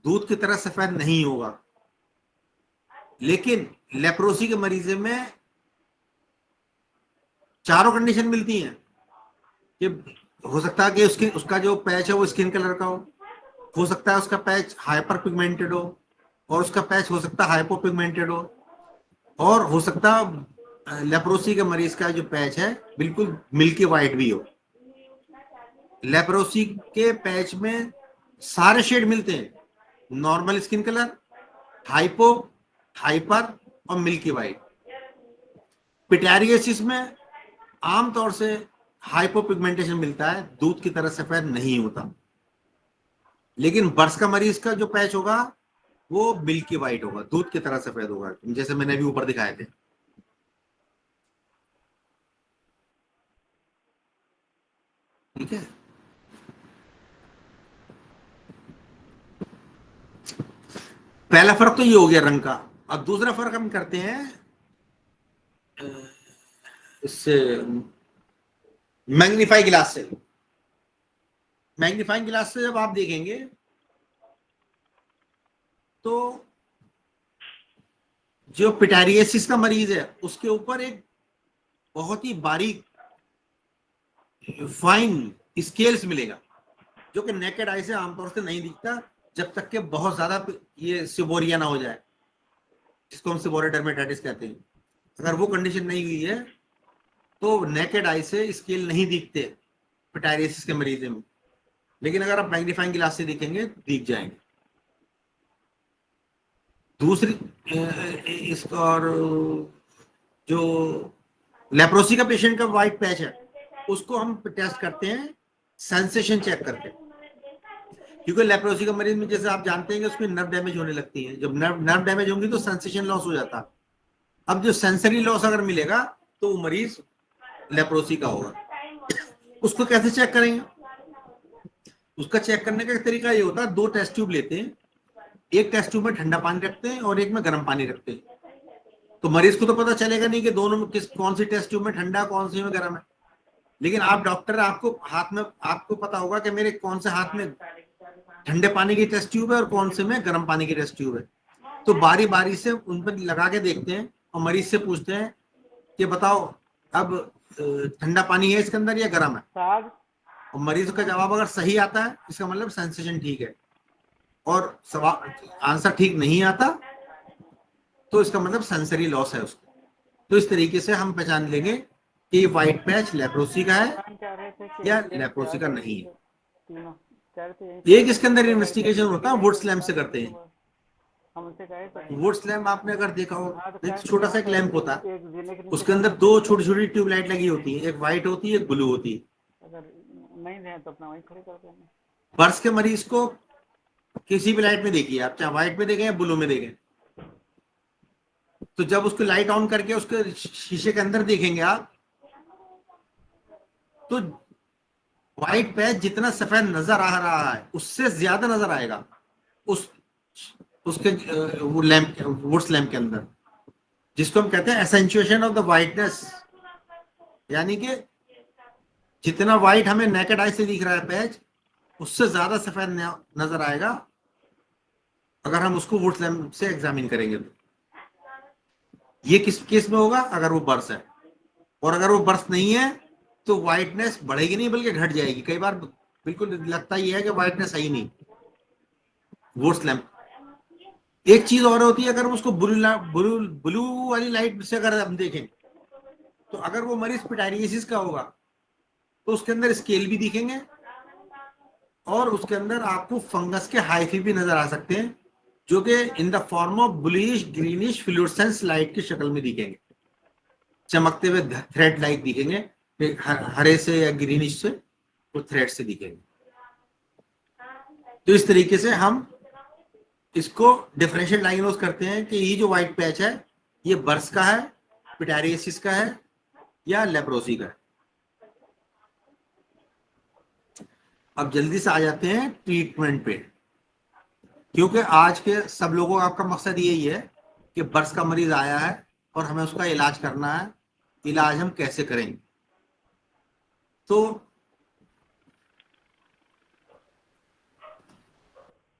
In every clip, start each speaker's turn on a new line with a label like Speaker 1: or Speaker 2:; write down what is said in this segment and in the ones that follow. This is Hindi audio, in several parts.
Speaker 1: दूध की तरह सफेद नहीं होगा। लेकिन लेप्रोसी के मरीज में चारों कंडीशन मिलती हैं कि हो सकता है कि उसका जो पैच है वो स्किन कलर का हो सकता है उसका पैच हाइपर पिगमेंटेड हो, और उसका पैच हो सकता है हाइपो पिगमेंटेड और हो सकता है लेप्रोसी के मरीज का जो पैच है बिल्कुल मिल्की वाइट भी हो। लेप्रोसी के पैच में सारे शेड मिलते हैं, normal skin colour, hypo, hyper और मिल्की वाइट। पिटारियसिस में आमतौर से हाइपोपिगमेंटेशन मिलता है, दूध की तरह सफेद नहीं होता। लेकिन बर्स का मरीज का जो पैच होगा वो मिल्की वाइट होगा, दूध की तरह सफेद होगा, जैसे मैंने अभी ऊपर दिखाए थे। ठीक है, पहला फर्क तो ये हो गया रंग का। अब दूसरा फर्क हम करते हैं इससे, मैग्नीफाई गिलास से। मैग्नीफाइंग गिलास से जब आप देखेंगे तो जो पिटारियसिस का मरीज है उसके ऊपर एक बहुत ही बारीक फाइन स्केल्स मिलेगा, जो कि नेकेड आई से आमतौर से नहीं दिखता जब तक कि बहुत ज्यादा ये सिबोरिया ना हो जाए, जिसको हम सिबोरिया डर्मेटाइटिस कहते हैं। अगर वो कंडीशन नहीं हुई है तो नेकेड आई से स्केल नहीं दिखते पिटारियसिस के मरीज में। लेकिन अगर आप मैग्नीफाइंग गिलास से देखेंगे तो दिख जाएंगे। दूसरी इसका, और जो लेप्रोसी का पेशेंट का व्हाइट पैच है उसको हम टेस्ट करते हैं सेंसेशन चेक करके, क्योंकि लेप्रोसी का मरीज में जैसे आप जानते हैं कि उसमें नर्व डैमेज होने लगती है। जब नर्व डैमेज होंगी तो सेंसेशन लॉस हो जाता है। अब जो सेंसरी लॉस अगर मिलेगा तो वो मरीज लेप्रोसी का होगा। उसको कैसे चेक करेंगे? उसका चेक करने का तरीका ये होता है, दो टेस्ट ट्यूब लेते हैं, एक टेस्ट ट्यूब में ठंडा पानी रखते हैं और एक में गर्म पानी रखते हैं। तो मरीज को तो पता चलेगा नहीं कि दोनों में कौन सी टेस्ट ट्यूब में ठंडा कौन सी में गर्म है। लेकिन आप डॉक्टर, आपको हाथ में आपको पता होगा कि मेरे कौन से हाथ में ठंडे पानी की टेस्ट ट्यूब है और कौन से में गर्म पानी की टेस्ट ट्यूब है। तो बारी बारी से उन पर लगा के देखते हैं और मरीज से पूछते हैं कि बताओ अब ठंडा पानी है इसके अंदर या गर्म है। और मरीज का जवाब अगर सही आता है इसका मतलब सेंसेशन ठीक है, और सवाल आंसर ठीक नहीं आता तो इसका मतलब सेंसरी लॉस है उसको। तो इस तरीके से हम पहचान लेंगे कि व्हाइट पैच लेप्रोसी का है या लेप्रोसी का नहीं है। एक इसके अंदर इन्वेस्टिगेशन होता है वुड्स लैम्प से करते हैं। वुड्स लैम्प आपने अगर देखा हो, एक छोटा सा एक लैंप होता है, उसके अंदर दो छोटी छोटी ट्यूबलाइट लगी होती है, एक व्हाइट होती है एक ब्लू होती है। बर्स के मरीज को किसी भी लाइट में देखिए आप, चाहे व्हाइट में देखें या ब्लू में देखें, तो जब उसको लाइट ऑन करके उसके शीशे के अंदर देखेंगे आप तो व्हाइट पैच जितना सफेद नजर आ रहा है उससे ज्यादा नजर आएगा उस उसके वो लैंप, वुड्स लैंप के अंदर, जिसको हम कहते हैं एसेंचुएशन ऑफ द व्हाइटनेस। यानी कि जितना व्हाइट हमें नेकेड आई से दिख रहा है पैच, उससे ज्यादा सफेद नजर आएगा अगर हम उसको वुड्स लैंप से एग्जामिन करेंगे तो। ये किस केस में होगा? अगर वो बर्स है। और अगर वो बर्स नहीं है तो व्हाइटनेस बढ़ेगी नहीं बल्कि घट जाएगी। कई बार बिल्कुल लगता ही है कि व्हाइटनेस है ही नहीं वुड्स लैंप। एक चीज और होती है, अगर उसको ब्लू ब्लू वाली लाइट से अगर हम देखें तो अगर वो मरीज पिटारियसिस का होगा तो उसके अंदर स्केल भी दिखेंगे और उसके अंदर आपको फंगस के हाइफी भी नजर आ सकते हैं, जो कि in the form of bluish greenish fluorescence light की शक्ल में दिखेंगे, चमकते हुए थ्रेड लाइक दिखेंगे, हरे से या ग्रीनिश से वो थ्रेड से दिखेंगे। तो इस तरीके से हम इसको डिफरेंशियल डायग्नोज करते हैं कि ये जो व्हाइट पैच है ये बर्स का है, पिटारियसिस का है या लेप्रोसी का है। अब जल्दी से आ जाते हैं ट्रीटमेंट पे, क्योंकि आज के सब लोगों का आपका मकसद यही है कि बर्स का मरीज आया है और हमें उसका इलाज करना है। इलाज हम कैसे करेंगे? तो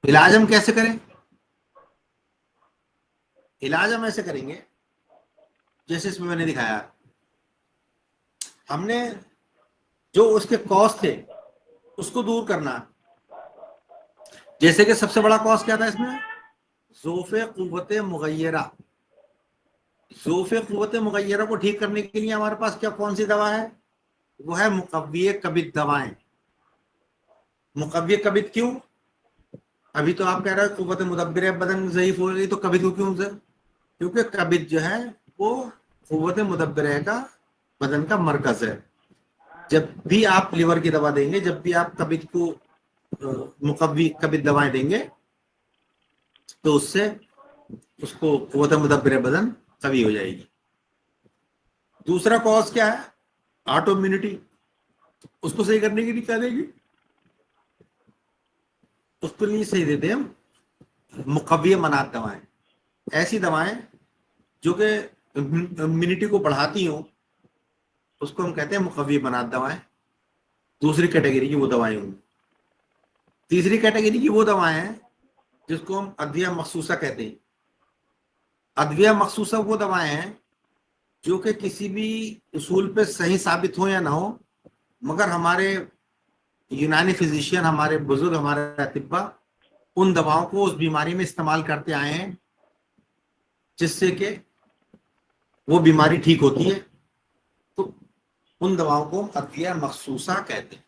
Speaker 1: इलाज हम कैसे करें? इलाज हम ऐसे करेंगे जैसे इसमें मैंने दिखाया। हमने जो उसके कॉज थे उसको दूर करना। जैसे कि सबसे बड़ा कॉज क्या था इसमें? ज़ोफ़े क़ुव्वत मुग़य्यरा। ज़ोफ़े क़ुव्वत मुग़य्यरा को ठीक करने के लिए हमारे पास क्या कौन सी दवा है? वो है मुक़व्वी कबिद दवाएं। मुक़व्वी कबिद क्यों? अभी तो आप कह रहे हो क़ुव्वत मुदब्बिर बदन ज़ईफ हो गई, तो कबिद को क्यों सर? क्योंकि कबिद जो है वो क़ुव्वत मुदब्बिर का बदन का मरकज है। जब भी आप लिवर की दवा देंगे, जब भी आप कबिद को मुक़व्वी कबिद दवाएं देंगे, तो उससे उसको क़ुव्वत मुदब्बिर बदन कवी हो जाएगी। दूसरा कॉज क्या है? Auto immunity. उसको सही करने के लिए क्या देगी? उसको लिए सही देते हैं मुक़व्वी मनात दवाएं। ऐसी दवाएं जो कि इम्यूनिटी को बढ़ाती हो, उसको हम कहते हैं मुक़व्वी मनात दवाएं। दूसरी कैटेगरी की वो दवाएं होंगी। तीसरी कैटेगरी की वो दवाएं हैं जिसको हम अद्विया मखसूसा कहते हैं। अद्विया मखसूसा वो दवाएं हैं जो कि किसी भी उसूल पे सही साबित हो या ना हो, मगर हमारे यूनानी फिजिशियन, हमारे बुजुर्ग, हमारे अतिब्बा उन दवाओं को उस बीमारी में इस्तेमाल करते आए हैं, जिससे कि वो बीमारी ठीक होती है। तो उन दवाओं को हम अद्विया मखसूसा कहते हैं।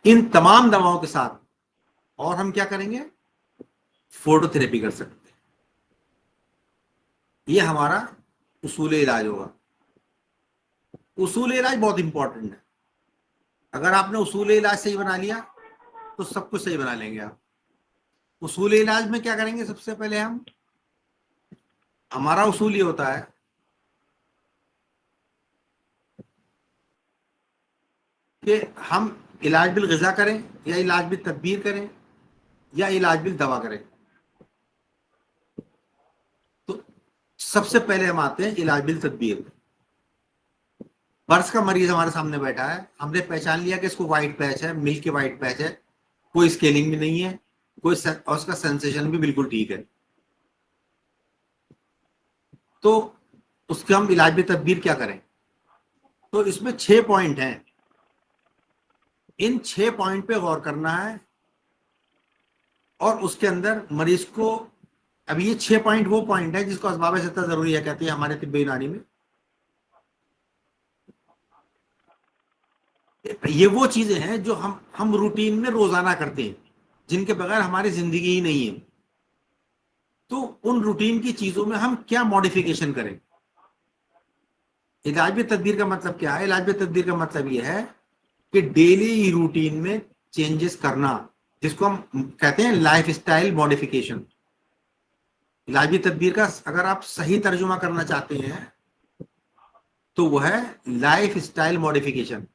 Speaker 1: इन तमाम दवाओं के साथ और हम क्या करेंगे? फोटोथेरेपी कर सकते हैं। ये हमारा उसूल इलाज होगा। उसूल इलाज बहुत इंपॉर्टेंट है। अगर आपने उसूल इलाज सही बना लिया तो सब कुछ सही बना लेंगे आप। उसूल इलाज में क्या करेंगे? सबसे पहले हमारा उसूल ये होता है कि हम इलाज बिल ग़िज़ा करें, या इलाज बिल तदबीर करें, या इलाज बिल दवा करें। तो सबसे पहले हम आते हैं इलाज बिल तदबीर। बर्स का मरीज हमारे सामने बैठा है, हमने पहचान लिया कि इसको वाइट पैच है, मिल्क के वाइट पैच है, कोई स्केलिंग भी नहीं है, और उसका सेंसेशन भी बिल्कुल ठीक है। तो उसके हम इलाज बिल तदबीर क्या करें? तो इसमें 6 पॉइंट हैं। इन 6 पॉइंट पे गौर करना है, और उसके अंदर मरीज को, अभी ये 6 पॉइंट वो पॉइंट है जिसको असबाब सित्ता जरूरी है कहते हैं हमारे तिब्बी यूनानी में। ये वो चीजें हैं जो हम रूटीन में रोजाना करते हैं, जिनके बगैर हमारी जिंदगी ही नहीं है। तो उन रूटीन की चीजों में हम क्या मॉडिफिकेशन करें? इलाज में तदबीर का मतलब क्या है? इलाज में तदबीर का मतलब यह है कि डेली रूटीन में चेंजेस करना, जिसको हम कहते हैं लाइफ स्टाइल मॉडिफिकेशन। इलाजी तदबीर का अगर आप सही तर्जुमा करना चाहते हैं तो वो है लाइफ स्टाइल मॉडिफिकेशन।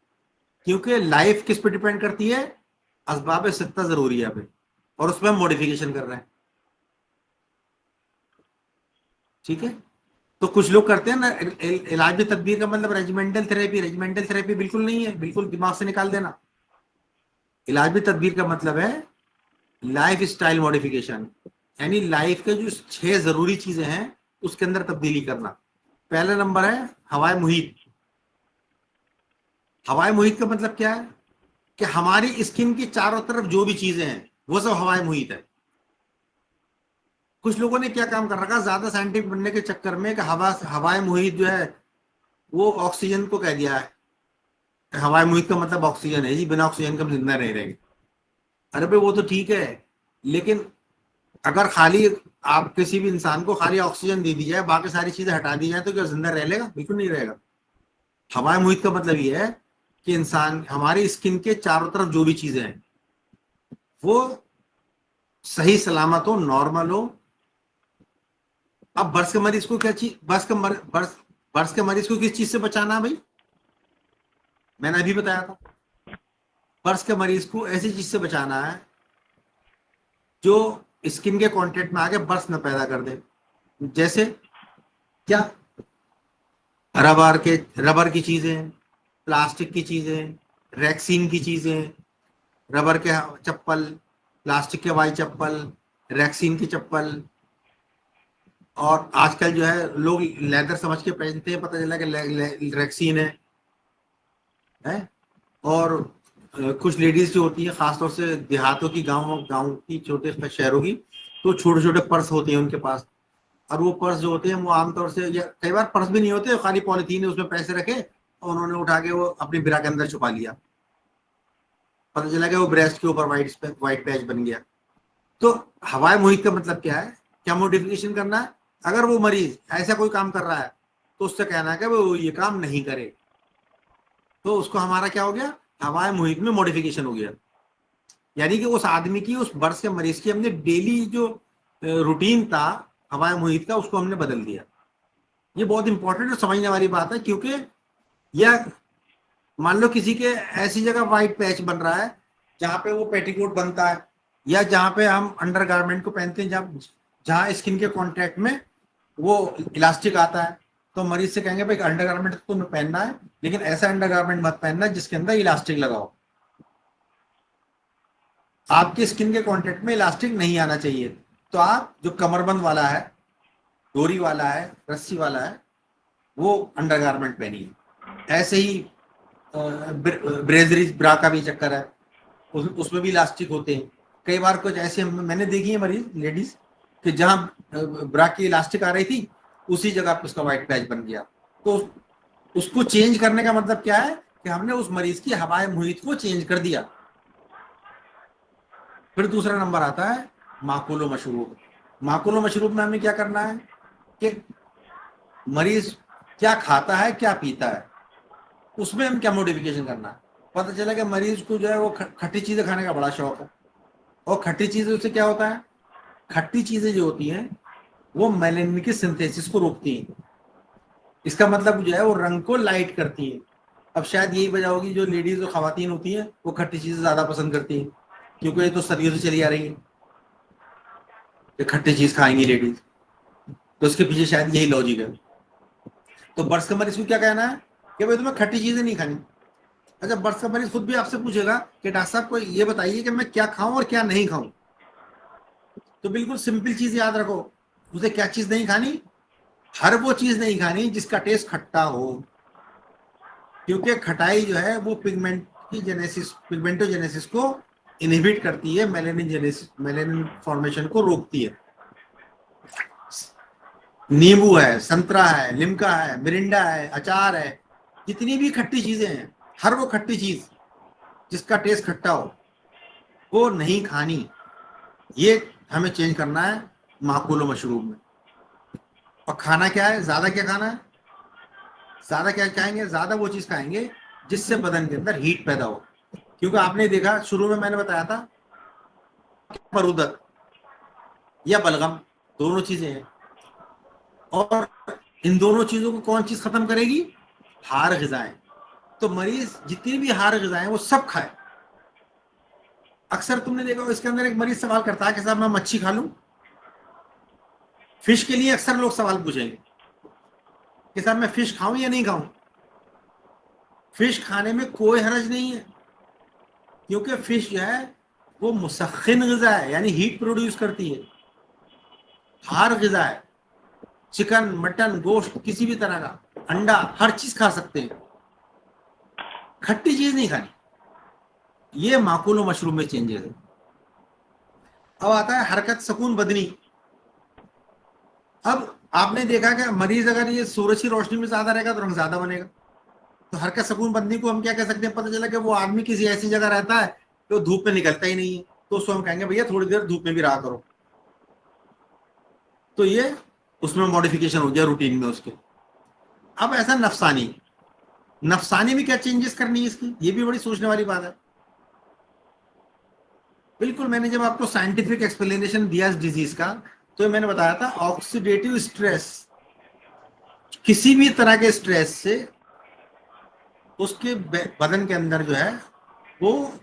Speaker 1: क्योंकि लाइफ किस पे डिपेंड करती है? असबाब सित्ता जरूरिया पे, और उसमें हम मॉडिफिकेशन कर रहे हैं। ठीक है। तो कुछ लोग करते हैं ना, इलाज तदबीर का मतलब रेजिमेंटल थेरेपी। रेजिमेंटल थेरेपी बिल्कुल नहीं है, बिल्कुल दिमाग से निकाल देना। इलाज तदबीर का मतलब है लाइफ स्टाइल मॉडिफिकेशन, यानी लाइफ के जो 6 जरूरी चीजें हैं उसके अंदर तब्दीली करना। पहला नंबर है हवाए मुहित। हवाए मुहित का मतलब क्या है? कि हमारी स्किन की चारों तरफ जो भी चीजें हैं वो सब हवाए मुहित है। कुछ लोगों ने क्या काम कर रखा, ज्यादा साइंटिफिक बनने के चक्कर में, कि हवाए मुहित जो है वो ऑक्सीजन को कह दिया है। हवाए मुहित का मतलब ऑक्सीजन है जी, बिना ऑक्सीजन के हम जिंदा नहीं रहेंगे। अरे भाई वो तो ठीक है, लेकिन अगर खाली आप किसी भी इंसान को खाली ऑक्सीजन दे दी जाए, बाकी सारी चीजें हटा दी जाए, तो क्या जिंदा रह लेगा? बिल्कुल नहीं रहेगा। हवाए मुहित का मतलब ये है कि इंसान, हमारी स्किन के चारों तरफ जो भी चीजें हैं वो सही सलामत हो, नॉर्मल हो। अब बर्स के मरीज को क्या चीज, बर्स के मरीज को किस चीज से बचाना है भाई? मैंने अभी बताया था, बर्स के मरीज को ऐसी चीज से बचाना है जो स्किन के कांटेक्ट में आके बर्स न पैदा कर दे। जैसे क्या? रबर की चीजें, प्लास्टिक की चीजें, रैक्सीन की चीजें, रबर के चप्पल, प्लास्टिक के हवाई चप्पल, रैक्सीन की चप्पल, और आजकल जो है लोग लेदर समझ के पहनते हैं, पता चला कि रैक्सीन है। और कुछ लेडीज जो होती हैं, खासतौर से देहातों की, गांव गांव की, छोटे शहरों की, तो छोटे छोटे पर्स होते हैं उनके पास। और वो पर्स जो होते हैं वो आमतौर से, या कई बार पर्स भी नहीं होते, खाली पॉलिथीन है, उसमें पैसे रखे और उन्होंने उठा के वो अपनी बिरा के अंदर छुपा लिया। पता चला कि वो ब्रेस्ट के ऊपर वाइट पैच बन गया। तो हवाए मुहित का मतलब क्या है, क्या मॉडिफिकेशन करना है? अगर वो मरीज ऐसा कोई काम कर रहा है तो उससे कहना है कि वो ये काम नहीं करे, तो उसको हमारा क्या हो गया, हवाए मुहित में मॉडिफिकेशन हो गया। यानी कि उस आदमी की, उस बर्स के मरीज की, हमने डेली जो रूटीन था हवाए मुहित का, उसको हमने बदल दिया। ये बहुत इंपॉर्टेंट और समझने वाली बात है, क्योंकि यह, मान लो किसी के ऐसी जगह वाइट पैच बन रहा है जहां पे वो पेटीकोट बनता है, या जहां पे हम अंडरगारमेंट को पहनते हैं, जहां जहां स्किन के कांटेक्ट में वो इलास्टिक आता है, तो मरीज से कहेंगे भाई अंडरगारमेंट तो तुम्हें पहनना है, लेकिन ऐसा अंडरगारमेंट मत पहनना जिसके अंदर इलास्टिक लगाओ। आपकी स्किन के कांटेक्ट में इलास्टिक नहीं आना चाहिए। तो आप जो कमरबंद वाला है, डोरी वाला है, रस्सी वाला है, वो अंडरगारमेंट पहनिए। ऐसे ही ब्रेजरी ब्रा का भी चक्कर है, उसमें भी इलास्टिक होते हैं। कई बार कुछ ऐसे मैंने देखी है मरीज लेडीज कि जहां ब्रा की इलास्टिक आ रही थी, उसी जगह पे उसका व्हाइट पैच बन गया। तो उसको चेंज करने का मतलब क्या है कि हमने उस मरीज की हवाए मुहित को चेंज कर दिया। फिर दूसरा नंबर आता है माकूलो मशरूब। माकूलो मशरूब में हमें क्या करना है कि मरीज क्या खाता है, क्या पीता है, उसमें हम क्या मॉडिफिकेशन करना है। पता चला कि मरीज को जो है वो खट्टी चीजें खाने का बड़ा शौक है, और खट्टी चीजें उससे क्या होता है, खट्टी चीजें जो होती हैं वो मेलेनिन की सिंथेसिस को रोकती हैं। इसका मतलब जो है वो रंग को लाइट करती हैं। अब शायद यही वजह होगी जो लेडीज और खवातीन होती हैं वो खट्टी चीजें ज्यादा पसंद करती हैं, क्योंकि ये तो सदियों से चली आ रही है कि खट्टी चीज खाएंगी लेडीज। तो उसके पीछे शायद यही लॉजिक है। तो बर्ड्स का मरीज को क्या कहना है कि भाई तुम्हें खट्टी चीजें नहीं खानी। अच्छा, बर्ड्स का मरीज खुद भी आपसे पूछेगा कि डॉक्टर साहब को ये बताइए कि मैं क्या खाऊं और क्या नहीं खाऊं। तो बिल्कुल सिंपल चीज याद रखो, उसे क्या चीज नहीं खानी, हर वो चीज नहीं खानी जिसका टेस्ट खट्टा हो। क्योंकि खटाई जो है वो पिगमेंट की जेनेसिस, पिगमेंटोजेनेसिस को इनहिबिट करती है, मेलेनिन जेनेसिस, मेलेनिन फॉर्मेशन को रोकती है। नींबू है, संतरा है, लिमका है, मिरिंडा है, अचार है, जितनी भी खट्टी चीजें हैं, हर वो खट्टी चीज जिसका टेस्ट खट्टा हो वो नहीं खानी। ये हमें चेंज करना है माकूल मशरूब में। और खाना क्या है, ज्यादा क्या खाना है, ज्यादा क्या खाएंगे, ज्यादा वो चीज खाएंगे जिससे बदन के अंदर हीट पैदा हो। क्योंकि आपने देखा शुरू में मैंने बताया था, परूदक या बलगम दोनों चीजें हैं, और इन दोनों चीजों को कौन चीज खत्म करेगी, हार ग़िज़ाएं। तो मरीज जितनी भी हार ग़िज़ाएं वो सब खाए। अक्सर तुमने देखा इसके अंदर एक मरीज सवाल करता है कि साहब मैं मच्छी खा लूं। फिश के लिए अक्सर लोग सवाल पूछेंगे कि साहब मैं फिश खाऊं या नहीं खाऊं। फिश खाने में कोई हरज नहीं है, क्योंकि फिश जो है वो मुसख्खिन ग़िज़ा है, यानी हीट प्रोड्यूस करती है। हार ग़िज़ा है, चिकन, मटन, गोश्त, किसी भी तरह का अंडा, हर चीज खा सकते हैं, खट्टी चीज नहीं खानी। ये माकूल मशरूम में चेंजेस है। अब आता है हरकत सुकून बदनी। अब आपने देखा कि मरीज अगर ये सूरज की रोशनी में ज्यादा रहेगा तो रंग ज्यादा बनेगा। तो हरकत सुकून बदनी को हम क्या कह सकते हैं, पता चला कि वो आदमी किसी ऐसी जगह रहता है तो धूप में निकलता ही नहीं है, तो उसको हम कहेंगे भैया थोड़ी देर धूप में भी रहा करो। तो ये उसमें मॉडिफिकेशन हो गया रूटीन में उसके। अब ऐसा नफसानी, नफसानी में क्या चेंजेस करनी है इसकी, ये भी बड़ी सोचने वाली बात है। बिल्कुल, मैंने जब आपको साइंटिफिक एक्सप्लेनेशन दिया इस डिजीज का, तो मैंने बताया था ऑक्सीडेटिव स्ट्रेस, किसी भी तरह के स्ट्रेस से उसके बदन के अंदर जो है वो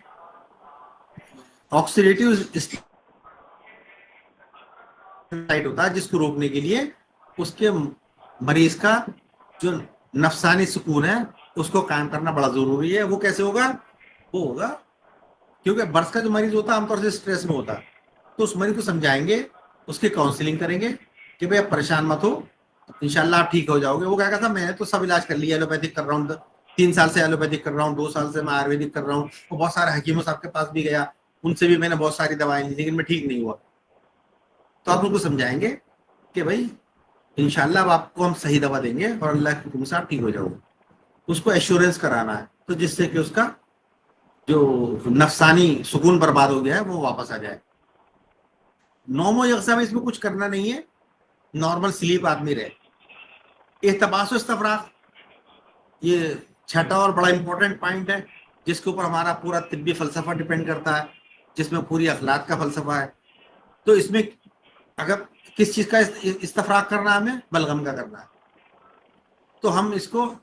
Speaker 1: ऑक्सीडेटिव स्टेट होता है, जिसको रोकने के लिए उसके मरीज का जो नफसानी सुकून है उसको कायम करना बड़ा जरूरी है। वो कैसे होगा, वो होगा क्योंकि बर्स का जो मरीज होता है आमतौर से स्ट्रेस में होता है, तो उस मरीज को समझाएंगे, उसकी काउंसलिंग करेंगे कि भाई आप परेशान मत हो, इंशाल्लाह आप ठीक हो जाओगे। वो कहेगा था मैंने तो सब इलाज कर लिया, एलोपैथिक कर रहा हूँ, 3 साल से एलोपैथिक कर रहा हूँ, 2 साल से मैं आयुर्वेदिक कर रहा हूँ, तो बहुत सारे हकीमों साहब के पास भी गया, उनसे भी मैंने बहुत सारी दवाएं ली, लेकिन मैं ठीक नहीं हुआ। तो आप उनको समझाएंगे कि भाई इंशाल्लाह अब आपको हम सही दवा देंगे और अल्लाह के हुक्म से आप ठीक हो जाओगे। उसको एश्योरेंस कराना है, तो जिससे कि उसका जो नफसानी सुकून बर्बाद हो गया है वो वापस आ जाए। नौमो यकसा में इसमें कुछ करना नहीं है, नॉर्मल स्लीप आदमी रहे। एहतबास इस्तफराग, ये छठा और बड़ा इंपॉर्टेंट पॉइंट है, जिसके ऊपर हमारा पूरा तिब्बी फलसफा डिपेंड करता है, जिसमें पूरी अखलाक का फलसफा है। तो इसमें अगर किस चीज का इस्तफराग करना है, हमें बलगम का करना है, तो हम इसको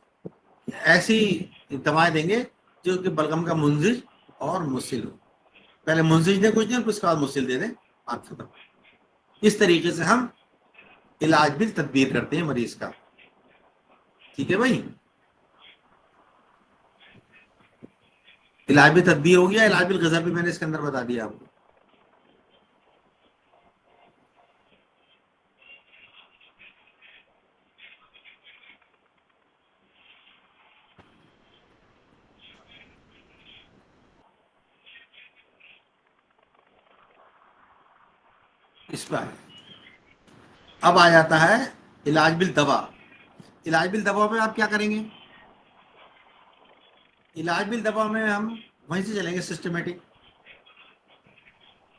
Speaker 1: ऐसी दवाएं देंगे जो कि बलगम का मुंजिज और मुसिल हो। पहले मुंजिज ने कुछ दिन, उसके बाद मुसिल दे दें, बात खत्म। इस तरीके से हम इलाज भी तदबीर करते हैं मरीज का। ठीक है भाई, इलाज भी तदबीर हो गया, इलाज बिल गज़ब भी मैंने इसके अंदर बता दिया आपको। इस पर अब आ जाता है इलाज बिल दवा। इलाज बिल दवा में आप क्या करेंगे? इलाज बिल दवा में हम वहीं से चलेंगे सिस्टमेटिक,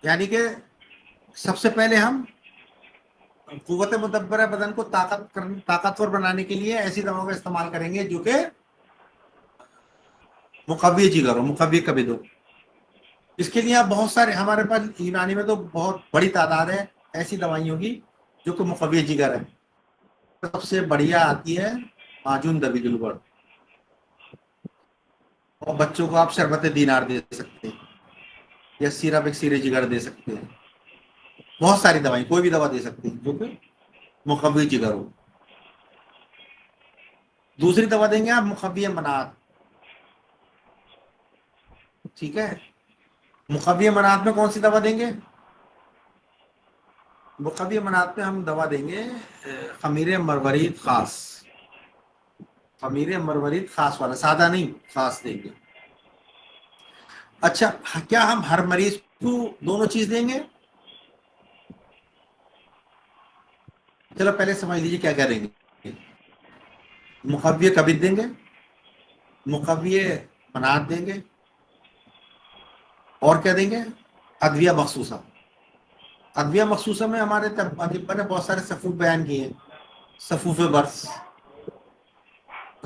Speaker 1: यानी कि सबसे पहले हम कुव्वत मुदब्बरा बदन को ताकतवर बनाने के लिए ऐसी दवाओं का इस्तेमाल करेंगे जो कि मुकव्वी जिगर हो, मुकव्वी कबिद हो। इसके लिए आप बहुत सारे, हमारे पास यूनानी में तो बहुत बड़ी तादाद है ऐसी दवाइयों की जो कि मुकव्वी जिगर है। सबसे बढ़िया आती है माजून दबीजुल गुड़, और बच्चों को आप शरबत दीनार दे सकते हैं, या सिरप एक सिरे जिगर दे सकते हैं। बहुत सारी दवाई, कोई भी दवा दे सकते हैं जो कि मुकव्वी जिगर हो। दूसरी दवा देंगे आप मुकव्वी मनात। ठीक है, मुकव्वी मनात में कौन सी दवा देंगे? मुकव्वी मनात में हम दवा देंगे खमीर मरवरीद खास, खमीर मरवरीद खास वाला, सादा नहीं, खास देंगे। अच्छा, क्या हम हर मरीज को दोनों चीज देंगे? चलो पहले समझ लीजिए क्या क्या देंगे। मुकव्वी कबिद देंगे, मुकव्वी मनात देंगे, और क्या देंगे? अद्विया मखसूसा। अद्विया मखसूसा में हमारे अतिब्बा ने बहुत सारे सफूफ बयान किए हैं। सफूफ बर्स,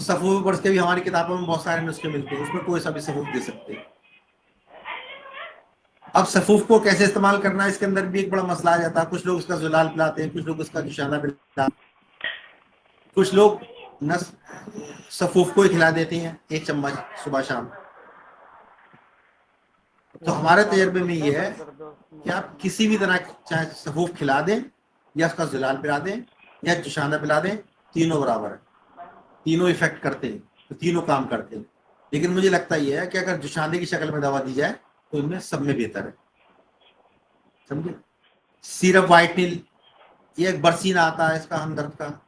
Speaker 1: सफूफ बर्स के भी हमारी किताबों में बहुत सारे नुस्खे मिलते हैं, उसमें कोई सा भी सफूफ दे सकते हैं। अब सफूफ को कैसे इस्तेमाल करना है, इसके अंदर भी एक बड़ा मसला आ जाता है। कुछ लोग इसका जुलाल पिलाते हैं, कुछ लोग इसका निशाना पिलाते हैं, कुछ लोग नस सफूफ को ही खिला देते हैं 1 चम्मच सुबह शाम। तो हमारे तजर्बे में ये है कि आप किसी भी तरह, चाहे सफूफ खिला दें या उसका जुलाल पिला दें या जुशाना पिला दें, तीनों बराबर है, तीनों इफेक्ट करते हैं, तो तीनों काम करते हैं। लेकिन मुझे लगता यह है कि अगर जुशाने की शक्ल में दवा दी जाए तो इनमें सब में बेहतर है। समझे? सिरप व्हाइट नील, ये एक बरसीना आता है इसका हमदर्द का,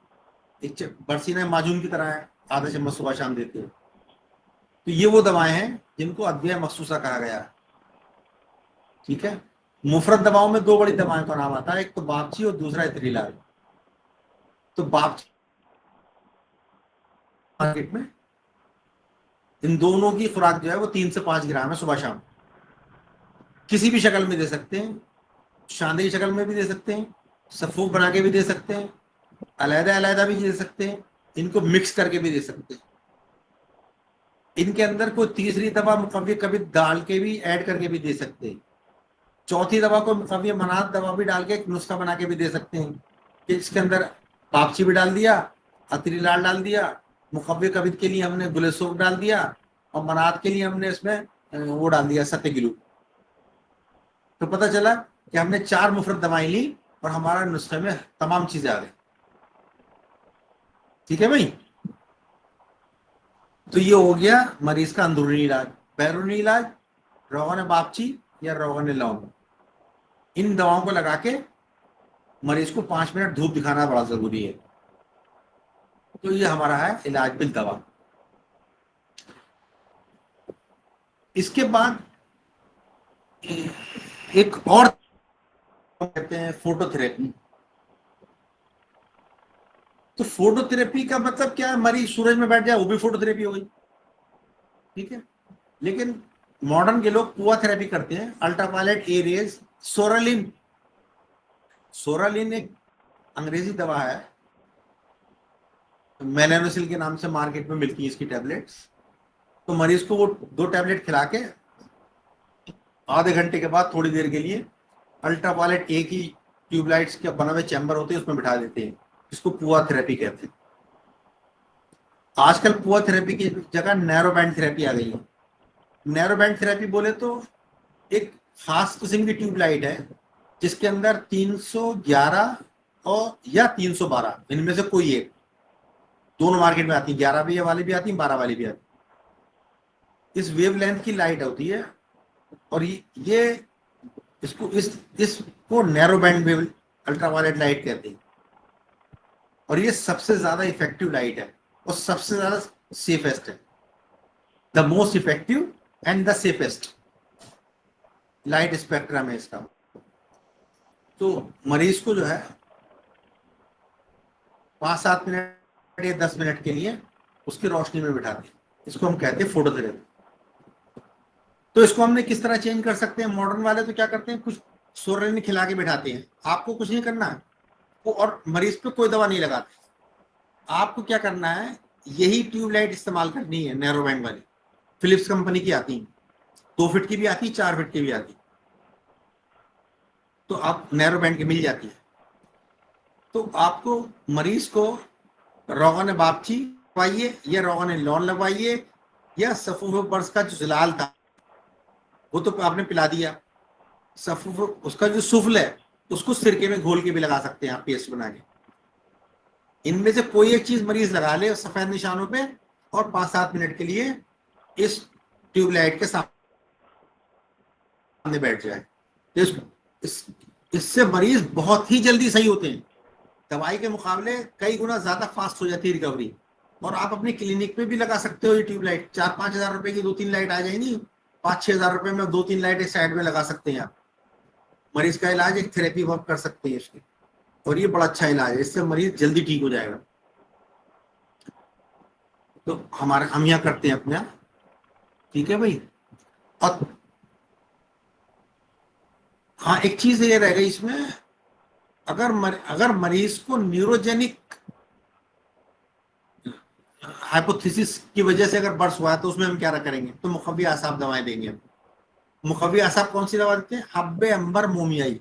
Speaker 1: एक बरसीना माजून की तरह है, आधा चम्मच सुबह शाम देते हैं। तो ये वो दवाएं हैं जिनको अद्विया मखसूसा कहा गया है। ठीक है, मुफरत दवाओं में दो बड़ी दवाएं का नाम आता है, एक तो बापची और दूसरा इत्रिलाल। तो बापची मार्केट में इन दोनों की खुराक जो है वो 3 से 5 ग्राम है सुबह शाम। किसी भी शक्ल में दे सकते हैं, शांदे की शक्ल में भी दे सकते हैं, सफूफ बना के भी दे सकते हैं, अलहदा अलहदा भी दे सकते हैं, इनको मिक्स करके भी दे सकते हैं। इनके अंदर कोई तीसरी दवा मुकव्वी कभी डाल के भी ऐड करके भी दे सकते हैं। चौथी दवा को मुकव्वी मनात दवा भी डाल के एक नुस्खा बना के भी दे सकते हैं कि इसके अंदर पापची भी डाल दिया, अतरीलाल डाल दिया, मुकव्वी कबिद के लिए हमने गुलेसोफ डाल दिया, और मनात के लिए हमने इसमें वो डाल दिया सत्यगिलू। तो पता चला कि हमने 4 मुफरत दवाएं ली और हमारा नुस्खे में तमाम चीजें आ गई। ठीक है भाई, तो ये हो गया मरीज का अंदरूनी इलाज। बैरूनी इलाज, रोगान बापची या रोगान लौंग, इन दवाओं को लगा के मरीज को 5 मिनट धूप दिखाना बड़ा जरूरी है। तो ये हमारा है इलाज बिल दवा। इसके बाद एक और कहते हैं फोटोथेरेपी। तो फोटोथेरेपी का मतलब क्या है, मरीज सूरज में बैठ जाए वो भी फोटोथेरेपी हो गई, ठीक है। लेकिन मॉडर्न के लोग पुआ थेरेपी करते हैं, अल्ट्रावायलेट ए रेज, सोरालिन। सोरालिन एक अंग्रेजी दवा है, मेलानोसिल के नाम से मार्केट में मिलती है इसकी टैबलेट्स। तो मरीज को वो 2 टैबलेट खिला के आधे घंटे के बाद थोड़ी देर के लिए अल्ट्रावायलेट ए की ट्यूबलाइट्स के बना हुए चैम्बर होते हैं उसमें बिठा देते हैं। इसको पुआ थेरेपी कहते हैं। आजकल पुआ थेरेपी की जगह नैरो बैंड थेरेपी आ गई है। नैरो बैंड थेरेपी बोले तो एक खास किस्म की ट्यूबलाइट है जिसके अंदर 311 और या 312 इनमें से कोई एक, दोनों मार्केट में आती है, 11 भी वाली भी आती है, 12 वाली भी आती है। इस वेवलेंथ की लाइट होती है और ये इसको इसको narrow band wave ultraviolet light कहते हैं। और ये सबसे ज्यादा इफेक्टिव लाइट है और सबसे ज्यादा सेफेस्ट है। The most effective and the safest light spectrum है इसका। तो मरीज को जो है 5-7 मिनट या 10 मिनट के लिए उसकी रोशनी में बिठाते हैं, इसको हम कहते हैं फोटोथेरेपी। तो इसको हमने किस तरह चेंज कर सकते हैं। मॉडर्न वाले तो क्या करते हैं, कुछ सोरेन खिला के बिठाते हैं, आपको कुछ नहीं करना है और मरीज पे कोई दवा नहीं लगाते। आपको क्या करना है, यही ट्यूबलाइट इस्तेमाल करनी है, नैरो बैंड वाली, फिलिप्स कंपनी की आती है, 2 फीट की भी आती है, 4 फीट की भी आती है। तो आप नैरो बैंड की मिल जाती है। तो आपको मरीज को रोगान बापची लगवाइए या रोगान लॉन लगवाइए या सफूफ का जो जलाल था वो तो आपने पिला दिया, सफूफ उसका जो सुफल है उसको सिरके में घोल के भी लगा सकते हैं आप, पेस्ट बना के। इनमें से कोई एक चीज मरीज लगा ले सफेद निशानों पे और 5-7 मिनट के लिए इस ट्यूबलाइट के सामने बैठ जाए। इससे मरीज बहुत ही जल्दी सही होते हैं। दवाई के मुकाबले कई गुना ज्यादा फास्ट हो जाती है रिकवरी। और आप अपने क्लिनिक में भी लगा सकते हो ये ट्यूबलाइट। 4-5 हजार रुपए की 2-3 लाइट आ जाएंगी, 5-6 हजार रुपए में 2-3 लाइट एक साइड में लगा सकते हैं आप। मरीज का इलाज एक थेरेपी वर्क कर सकते हैं इसकी, और ये बड़ा अच्छा इलाज है, इससे मरीज जल्दी ठीक हो जाएगा। तो हम यहाँ करते हैं अपने यहाँ, ठीक है भाई। और हाँ, एक चीज ये रह गई इसमें, अगर मरीज को न्यूरोजेनिक हाइपोथेसिस की वजह से अगर बर्स हुआ है तो उसमें हम क्या करेंगे, तो मुखव्वी आसाब दवाएं देंगे। मुखव्वी आसाब कौन सी दवा देते हैं, हब्बे अंबर मोमियाई।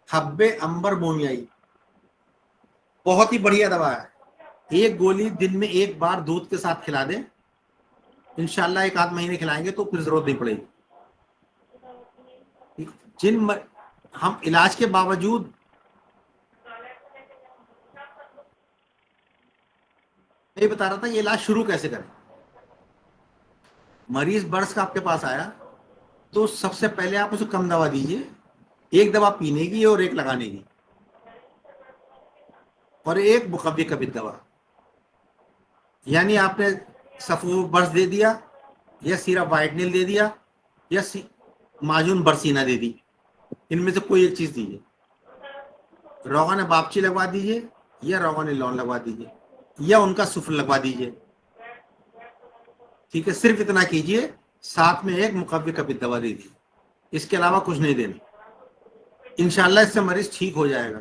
Speaker 1: हब्बे अंबर मोमियाई बहुत ही बढ़िया दवा है। एक गोली दिन में एक बार दूध के साथ खिला दें, इंशाल्लाह 1-8 महीने खिलाएंगे तो फिर जरूरत नहीं पड़ेगी। हम इलाज के बावजूद ये बता रहा था ये इलाज शुरू कैसे करें। मरीज बर्स का आपके पास आया तो सबसे पहले आप उसे कम दवा दीजिए, एक दवा पीने की और एक लगाने की, और एक मुखव्वी कबित दवा। यानी आपने सफू बर्स दे दिया या सिरप वाइटनिल दे दिया या माजून बरसीना दे दी, इनमें से कोई एक चीज दीजिए। रोगान बापची लगवा दीजिए या रोगान लॉन लगवा दीजिए या उनका सुफल लगवा दीजिए, ठीक है। सिर्फ इतना कीजिए, साथ में एक मुकव्वी कबित दवा दे दीजिए, इसके अलावा कुछ नहीं देना। इंशाल्लाह इससे मरीज ठीक हो जाएगा।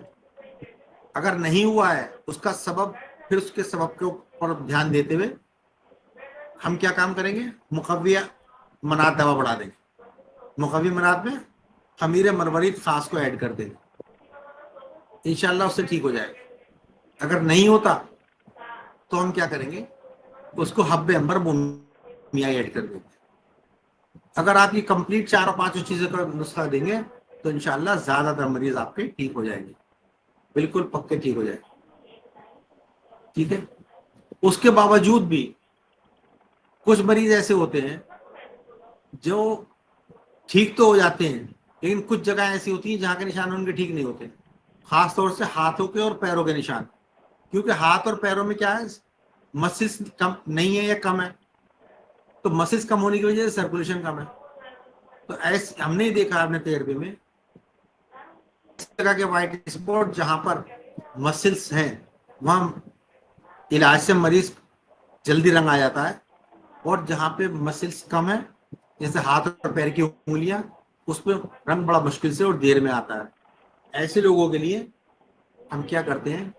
Speaker 1: अगर नहीं हुआ है उसका सबब, फिर उसके सबब के ऊपर ध्यान देते हुए हम क्या काम करेंगे, मुकव्वी मनात दवा बढ़ा देंगे। मुकव्वी मनात में खमीर मरवरीद खास को ऐड कर देंगे, इंशाल्लाह उससे ठीक हो जाएगा। अगर नहीं होता तो हम क्या करेंगे, उसको हब्बे अंबर मोमिया ऐड कर देंगे। अगर आप ये कंप्लीट 4 और 5 चीजों का नुस्खा देंगे तो इंशाल्लाह ज्यादातर मरीज आपके ठीक हो जाएंगे, बिल्कुल पक्के ठीक हो जाएंगे, ठीक है। उसके बावजूद भी कुछ मरीज ऐसे होते हैं जो ठीक तो हो जाते हैं, लेकिन कुछ जगह ऐसी होती है जहाँ के निशान उनके ठीक नहीं होते, खास तौर से हाथों के और पैरों के निशान, क्योंकि हाथ और पैरों में क्या है, मसल्स कम नहीं है या कम है, तो मसल्स कम होने की वजह से सर्कुलेशन कम है। तो ऐसे हमने देखा अपने तजर्बे में, इस तरह के वाइट स्पॉट जहां पर मसल्स हैं वहां इलाज से मरीज जल्दी रंग आ जाता है, और जहां पे मसल्स कम है जैसे हाथ और पैर की उंगलियां, उस पर रंग बड़ा मुश्किल से और देर में आता है। ऐसे लोगों के लिए हम क्या करते हैं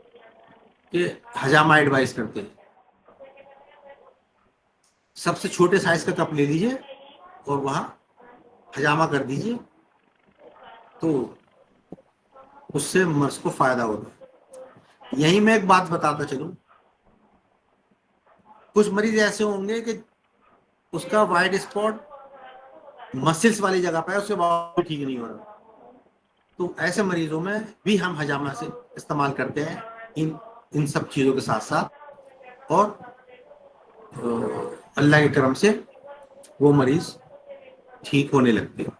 Speaker 1: कि हजामा एडवाइस करते हैं, सबसे छोटे साइज का कप ले लीजिए और वहां हजामा कर दीजिए, तो उससे मर्ज को फायदा होता है। यही मैं एक बात बताता चलूं, कुछ मरीज ऐसे होंगे कि उसका वाइट स्पॉट मसल्स वाली जगह पर है, उसके बाद ठीक नहीं हो रहा, तो ऐसे मरीजों में भी हम हजामा से इस्तेमाल करते हैं इन इन सब चीजों के साथ साथ, और अल्लाह के करम से वो मरीज ठीक होने लगते हैं।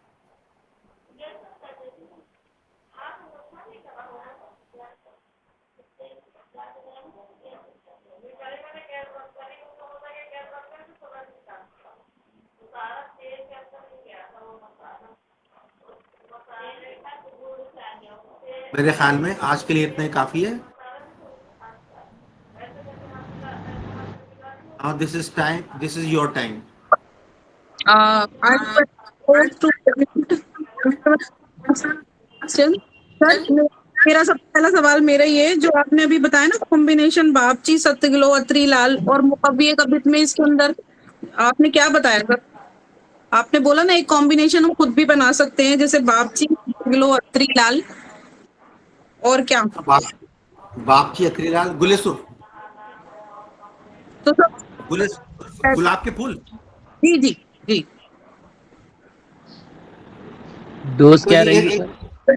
Speaker 1: मेरे ख्याल में आज के लिए इतना ही काफी है। Now this is time, this is your time.
Speaker 2: I want to question. Sir मेरा सबसे पहला सवाल मेरा ये है, जो आपने अभी बताया ना कॉम्बिनेशन बापची, सत्तगिलो, अत्री लाल और मुकव्वी कबित में, इसके अंदर आपने क्या बताया सर? आपने बोला ना एक कॉम्बिनेशन हम खुद भी बना सकते हैं, जैसे बापची, सत्तगिलो, अत्री लाल, और क्या?
Speaker 1: बापची, अत्रीलाल, गुलेसुर,
Speaker 2: तो
Speaker 1: गुलेस,
Speaker 2: सर
Speaker 1: गुलाब के फूल।
Speaker 2: जी जी जी।
Speaker 3: डोज
Speaker 1: देखो
Speaker 3: क्या
Speaker 1: जी
Speaker 3: रहेंगी सर?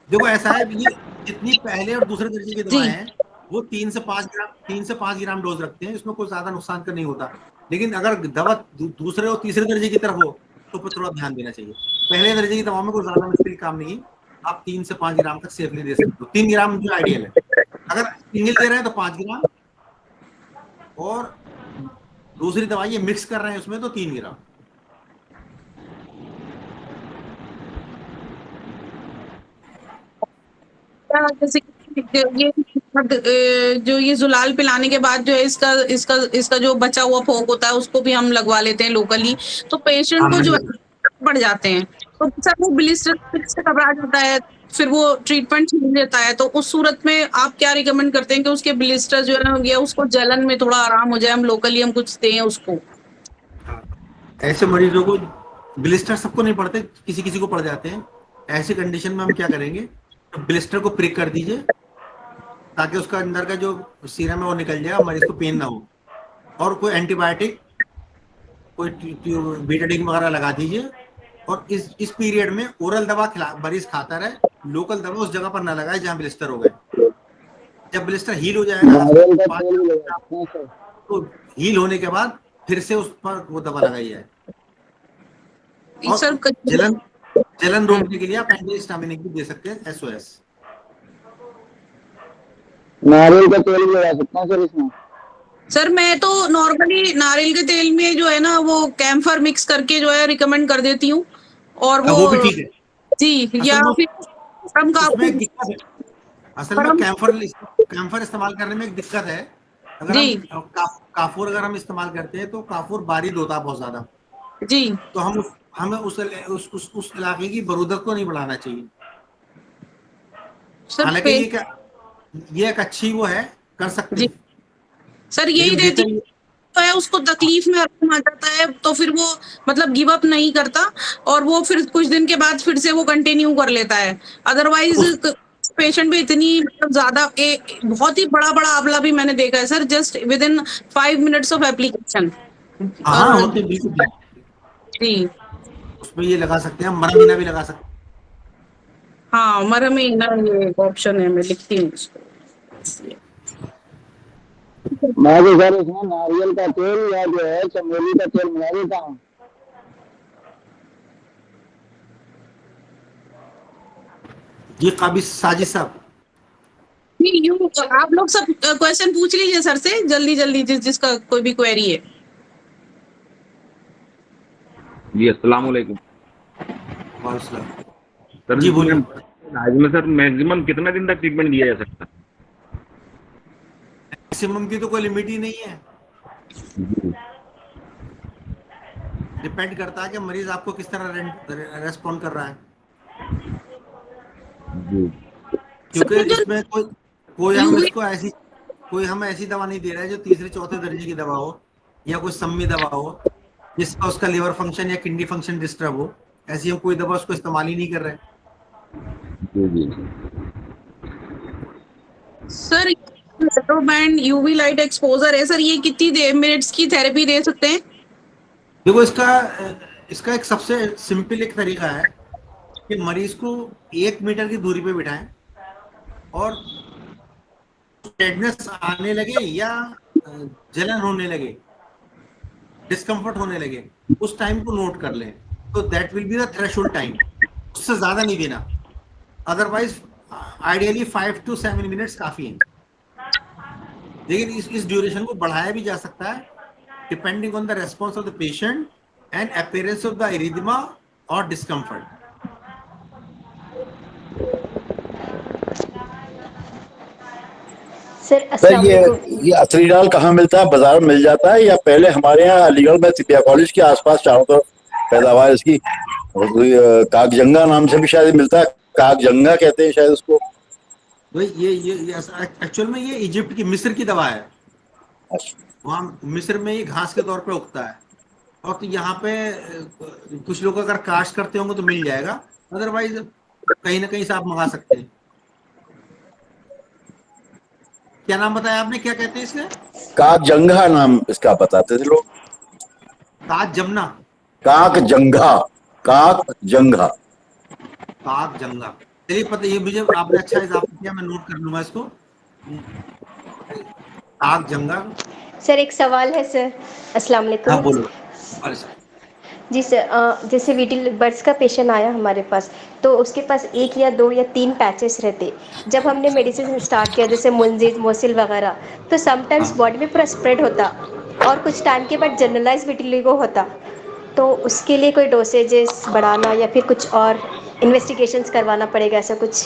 Speaker 1: देखो ऐसा है, ये जितनी पहले और दूसरे दर्जे की
Speaker 2: जी
Speaker 1: दवाएं हैं वो 3 से 5 ग्राम डोज रखते हैं, इसमें कोई ज्यादा नुकसान का नहीं होता। लेकिन अगर दवा दूसरे और तीसरे दर्जे की तरफ हो तो फिर थोड़ा ध्यान देना चाहिए। पहले दर्जे की दवा में कोई ज्यादा मुश्किल काम नहीं है, आप 3 से 5 ग्राम तक सेफली दे सकते हो, 3 ग्राम जो आइडियल है। अगर सिंगल दे रहे हैं तो 5 ग्राम, और दूसरी दवाई ये मिक्स कर रहे हैं उसमें तो 3 ग्राम।
Speaker 2: जैसे ये जो ये जुलाल पिलाने के बाद जो है इसका इसका इसका जो बचा हुआ फोक होता है उसको भी हम लगवा लेते हैं लोकली, तो पेशेंट को जो पड़ जाते हैं, तो सर वो ब्लिस्टर से घबरा जाता है, फिर वो ट्रीटमेंट छीन लेता है, तो उस सूरत में आप क्या रिकमेंड करते हैं कि उसके ब्लिस्टर जो है ना या उसको जलन में थोड़ा आराम हो जाए, हम लोकली हम कुछ दें उसको?
Speaker 1: ऐसे मरीजों को ब्लिस्टर सबको नहीं पड़ते, किसी किसी को पड़ जाते हैं। ऐसी कंडीशन में हम क्या करेंगे, तो ब्लिस्टर को प्रिक कर दीजिए ताकि उसका अंदर का जो सीरम है वो निकल जाए, मरीज को पेन ना हो, और कोई एंटीबायोटिक, कोई बीटाडीन वगैरह लगा दीजिए, और इस पीरियड में ओरल दवा मरीज खाता रहे, लोकल दवा उस जगह पर ना लगाए जहां ब्लिस्टर हो गए। जब ब्लिस्टर हील हो जाएगा तो हील होने के बाद फिर से उस पर वो दवा लगाई जाए। और
Speaker 2: सर
Speaker 1: जलन रोकने के लिए आप एंटीहिस्टामिनिक भी दे सकते हैं, SOS।
Speaker 4: नारियल का तेल भी लगा सकते हैं सर इसमें?
Speaker 2: सर मैं तो नॉर्मली नारियल के तेल में जो है ना वो कैम्फर मिक्स करके जो है रिकमेंड कर देती हूँ, और
Speaker 1: वो भी ठीक है।
Speaker 2: जी, या
Speaker 1: असल में
Speaker 2: फिर हम
Speaker 1: उसमें एक दिक्कत है, असल में कैम्फर इस्तेमाल करने में एक दिक्कत है। अगर
Speaker 2: जी
Speaker 1: हम काफूर अगर हम इस्तेमाल करते हैं तो काफूर बारीद होता है बहुत ज्यादा,
Speaker 2: जी
Speaker 1: तो हमें उस इलाके की बरूदत को नहीं बढ़ाना चाहिए।
Speaker 2: सर
Speaker 1: हालांकि ये एक अच्छी वो है, कर सकते
Speaker 2: जी
Speaker 1: हैं,
Speaker 2: सर यही
Speaker 1: लेकिन
Speaker 2: देती
Speaker 1: बेहतर
Speaker 2: तो है, उसको तकलीफ में आराम आ जाता है तो फिर वो मतलब गिव अप नहीं करता, और वो फिर कुछ दिन के बाद फिर से वो कंटिन्यू कर लेता है। अदरवाइज
Speaker 1: उस
Speaker 2: पेशेंट भी इतनी मतलब ज्यादा बहुत ही बड़ा बड़ा आंवला भी मैंने देखा है sir, just with in 5 minutes of application.
Speaker 1: हाँ
Speaker 2: और
Speaker 1: होते हैं, बिल्कुल
Speaker 2: जी
Speaker 1: उसमें ये लगा सकते हैं, मरामीना भी लगा सकते
Speaker 2: हाँ, मरहमीन ये ऑप्शन है, मैं लिखती हूँ इसको।
Speaker 4: मैं तो सर इसमें नारियल का तेल या जो है चमेली का तेल मिला देता हूँ।
Speaker 1: जी काबिज साजिद साहब।
Speaker 2: नहीं, यूँ आप लोग सब क्वेश्चन पूछ लीजिए सर से जल्दी-जल्दी जिसका कोई भी क्वेरी है।
Speaker 3: जी अस्सलाम वालेकुम
Speaker 1: वालेकुम सलाम।
Speaker 3: सर।
Speaker 1: जी
Speaker 3: इसमें
Speaker 1: बोलिए।
Speaker 3: इलाज में सर मैक्सिमम कितना दिन तक ट्रीटमेंट दिया जा सकता
Speaker 1: मैक्सिमम की तो कोई लिमिट ही नहीं है,
Speaker 3: है? जी
Speaker 1: डिपेंड करता है कि मरीज आपको किस तरह रेस्पॉन्ड कर रहा है,
Speaker 3: जी
Speaker 1: क्योंकि
Speaker 2: सर जो
Speaker 1: इसमें कोई कोई हम
Speaker 2: यूवी
Speaker 1: इसको ऐसी कोई हम ऐसी दवा नहीं दे रहे हैं जो तीसरे चौथे दर्जे की दवा हो या कोई सम्मी दवा हो जिसका उसका लिवर फंक्शन या किडनी फंक्शन डिस्टर्ब हो। ऐसी हम कोई दवा उसको इस्तेमाल ही नहीं कर रहे।
Speaker 3: जी जी
Speaker 2: sir band UV light exposure है सर, ये कितनी देर मिनट्स की थेरेपी दे सकते हैं?
Speaker 1: देखो इसका एक सबसे सिंपल एक तरीका है कि मरीज को 1 मीटर की दूरी पे बिठाएं और रेडनेस आने लगे या जलन होने लगे, डिस्कम्फर्ट होने लगे, उस टाइम को नोट कर लें। तो that will be the threshold time, उससे ज्यादा नहीं देना। अदरवाइज आइडियली 5 to 7 मिनट्स काफी है, लेकिन इस ड्यूरेशन को बढ़ाया भी जा सकता है depending on the response of the patient and appearance of the erythema और डिस्कम्फर्ट।
Speaker 5: सर
Speaker 4: सर
Speaker 5: अस्सलाम वालेकुम।
Speaker 4: ये अथरीडाल कहाँ मिलता है? बाजार में मिल जाता है या पहले हमारे यहाँ अलीगढ़ में तिबिया कॉलेज के आसपास चारों तरफ पैदावार इसकी? और कोई कागजंगा नाम से भी शायद मिलता है, कागजंगा कहते हैं शायद उसको।
Speaker 1: भाई ये एक्चुअल में ये इजिप्ट की मिस्र की दवा है।
Speaker 4: अच्छा,
Speaker 1: वहाँ मिस्र में ये घास के तौर पे उगता है, और तो यहाँ पे कुछ लोग अगर कास्ट करते होंगे तो मिल जाएगा, अदरवाइज कहीं ना कहीं से आप मंगा सकते हैं। क्या नाम बताया आपने, क्या कहते हैं इसके?
Speaker 4: कागजंगा नाम इसका बताते थे लोग।
Speaker 1: काग जमुना।
Speaker 4: कागजंगा, कागजंगा।
Speaker 1: काग जंगा। चलिए, पता ये मुझे आपने अच्छा इजाफा किया, मैं नोट कर लूंगा इसको। काग जंगा।
Speaker 5: सर एक सवाल है सर। अस्सलाम
Speaker 1: हाँ
Speaker 5: वालेकुम।
Speaker 1: बोलो। अरे सर।
Speaker 5: जी सर, जैसे वीटिल बर्ड्स का पेशेंट आया हमारे पास, तो उसके पास 1 या 2 या 3 पैचेस रहते। जब हमने मेडिसिन स्टार्ट किया जैसे मुंजिज मोसिल वगैरह, तो समटाइम्स
Speaker 1: हाँ,
Speaker 5: बॉडी में पूरा स्प्रेड होता और कुछ टाइम के बाद जनरलाइज विटिलिगो होता। तो उसके लिए कोई डोसेजेस बढ़ाना या फिर कुछ और इन्वेस्टिगेशंस करवाना पड़ेगा, ऐसा कुछ?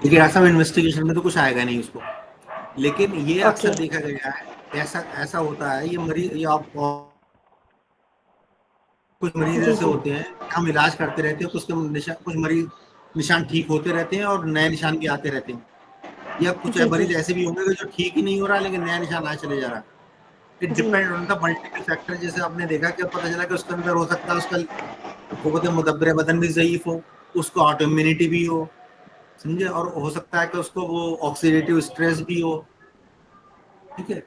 Speaker 1: देखिए ऐसा इन्वेस्टिगेशन में तो कुछ आएगा नहीं उसको, लेकिन ये
Speaker 5: ओके।
Speaker 1: अक्सर देखा गया है, ऐसा ऐसा होता है, ये मरीज ये आप कुछ मरीज
Speaker 5: जी
Speaker 1: ऐसे
Speaker 5: जी।
Speaker 1: होते हैं, हम इलाज करते रहते हैं, कुछ मरीज निशान ठीक होते रहते हैं और नए निशान भी आते रहते हैं, या कुछ
Speaker 5: जी जी।
Speaker 1: मरीज ऐसे भी होंगे कि जो ठीक ही नहीं हो रहा लेकिन नया निशान आ चले जा रहा है। इट
Speaker 5: जी।
Speaker 1: Depend on the multiple factor. जैसे आपने देखा कि पता चला कि उसके अंदर हो सकता है उसका कुव्वत मुदब्बिर बदन भी ज़ईफ हो, उसको ऑटो इम्यूनिटी भी हो, समझे, और हो सकता है कि उसको वो ऑक्सीडेटिव स्ट्रेस भी हो, ठीक है,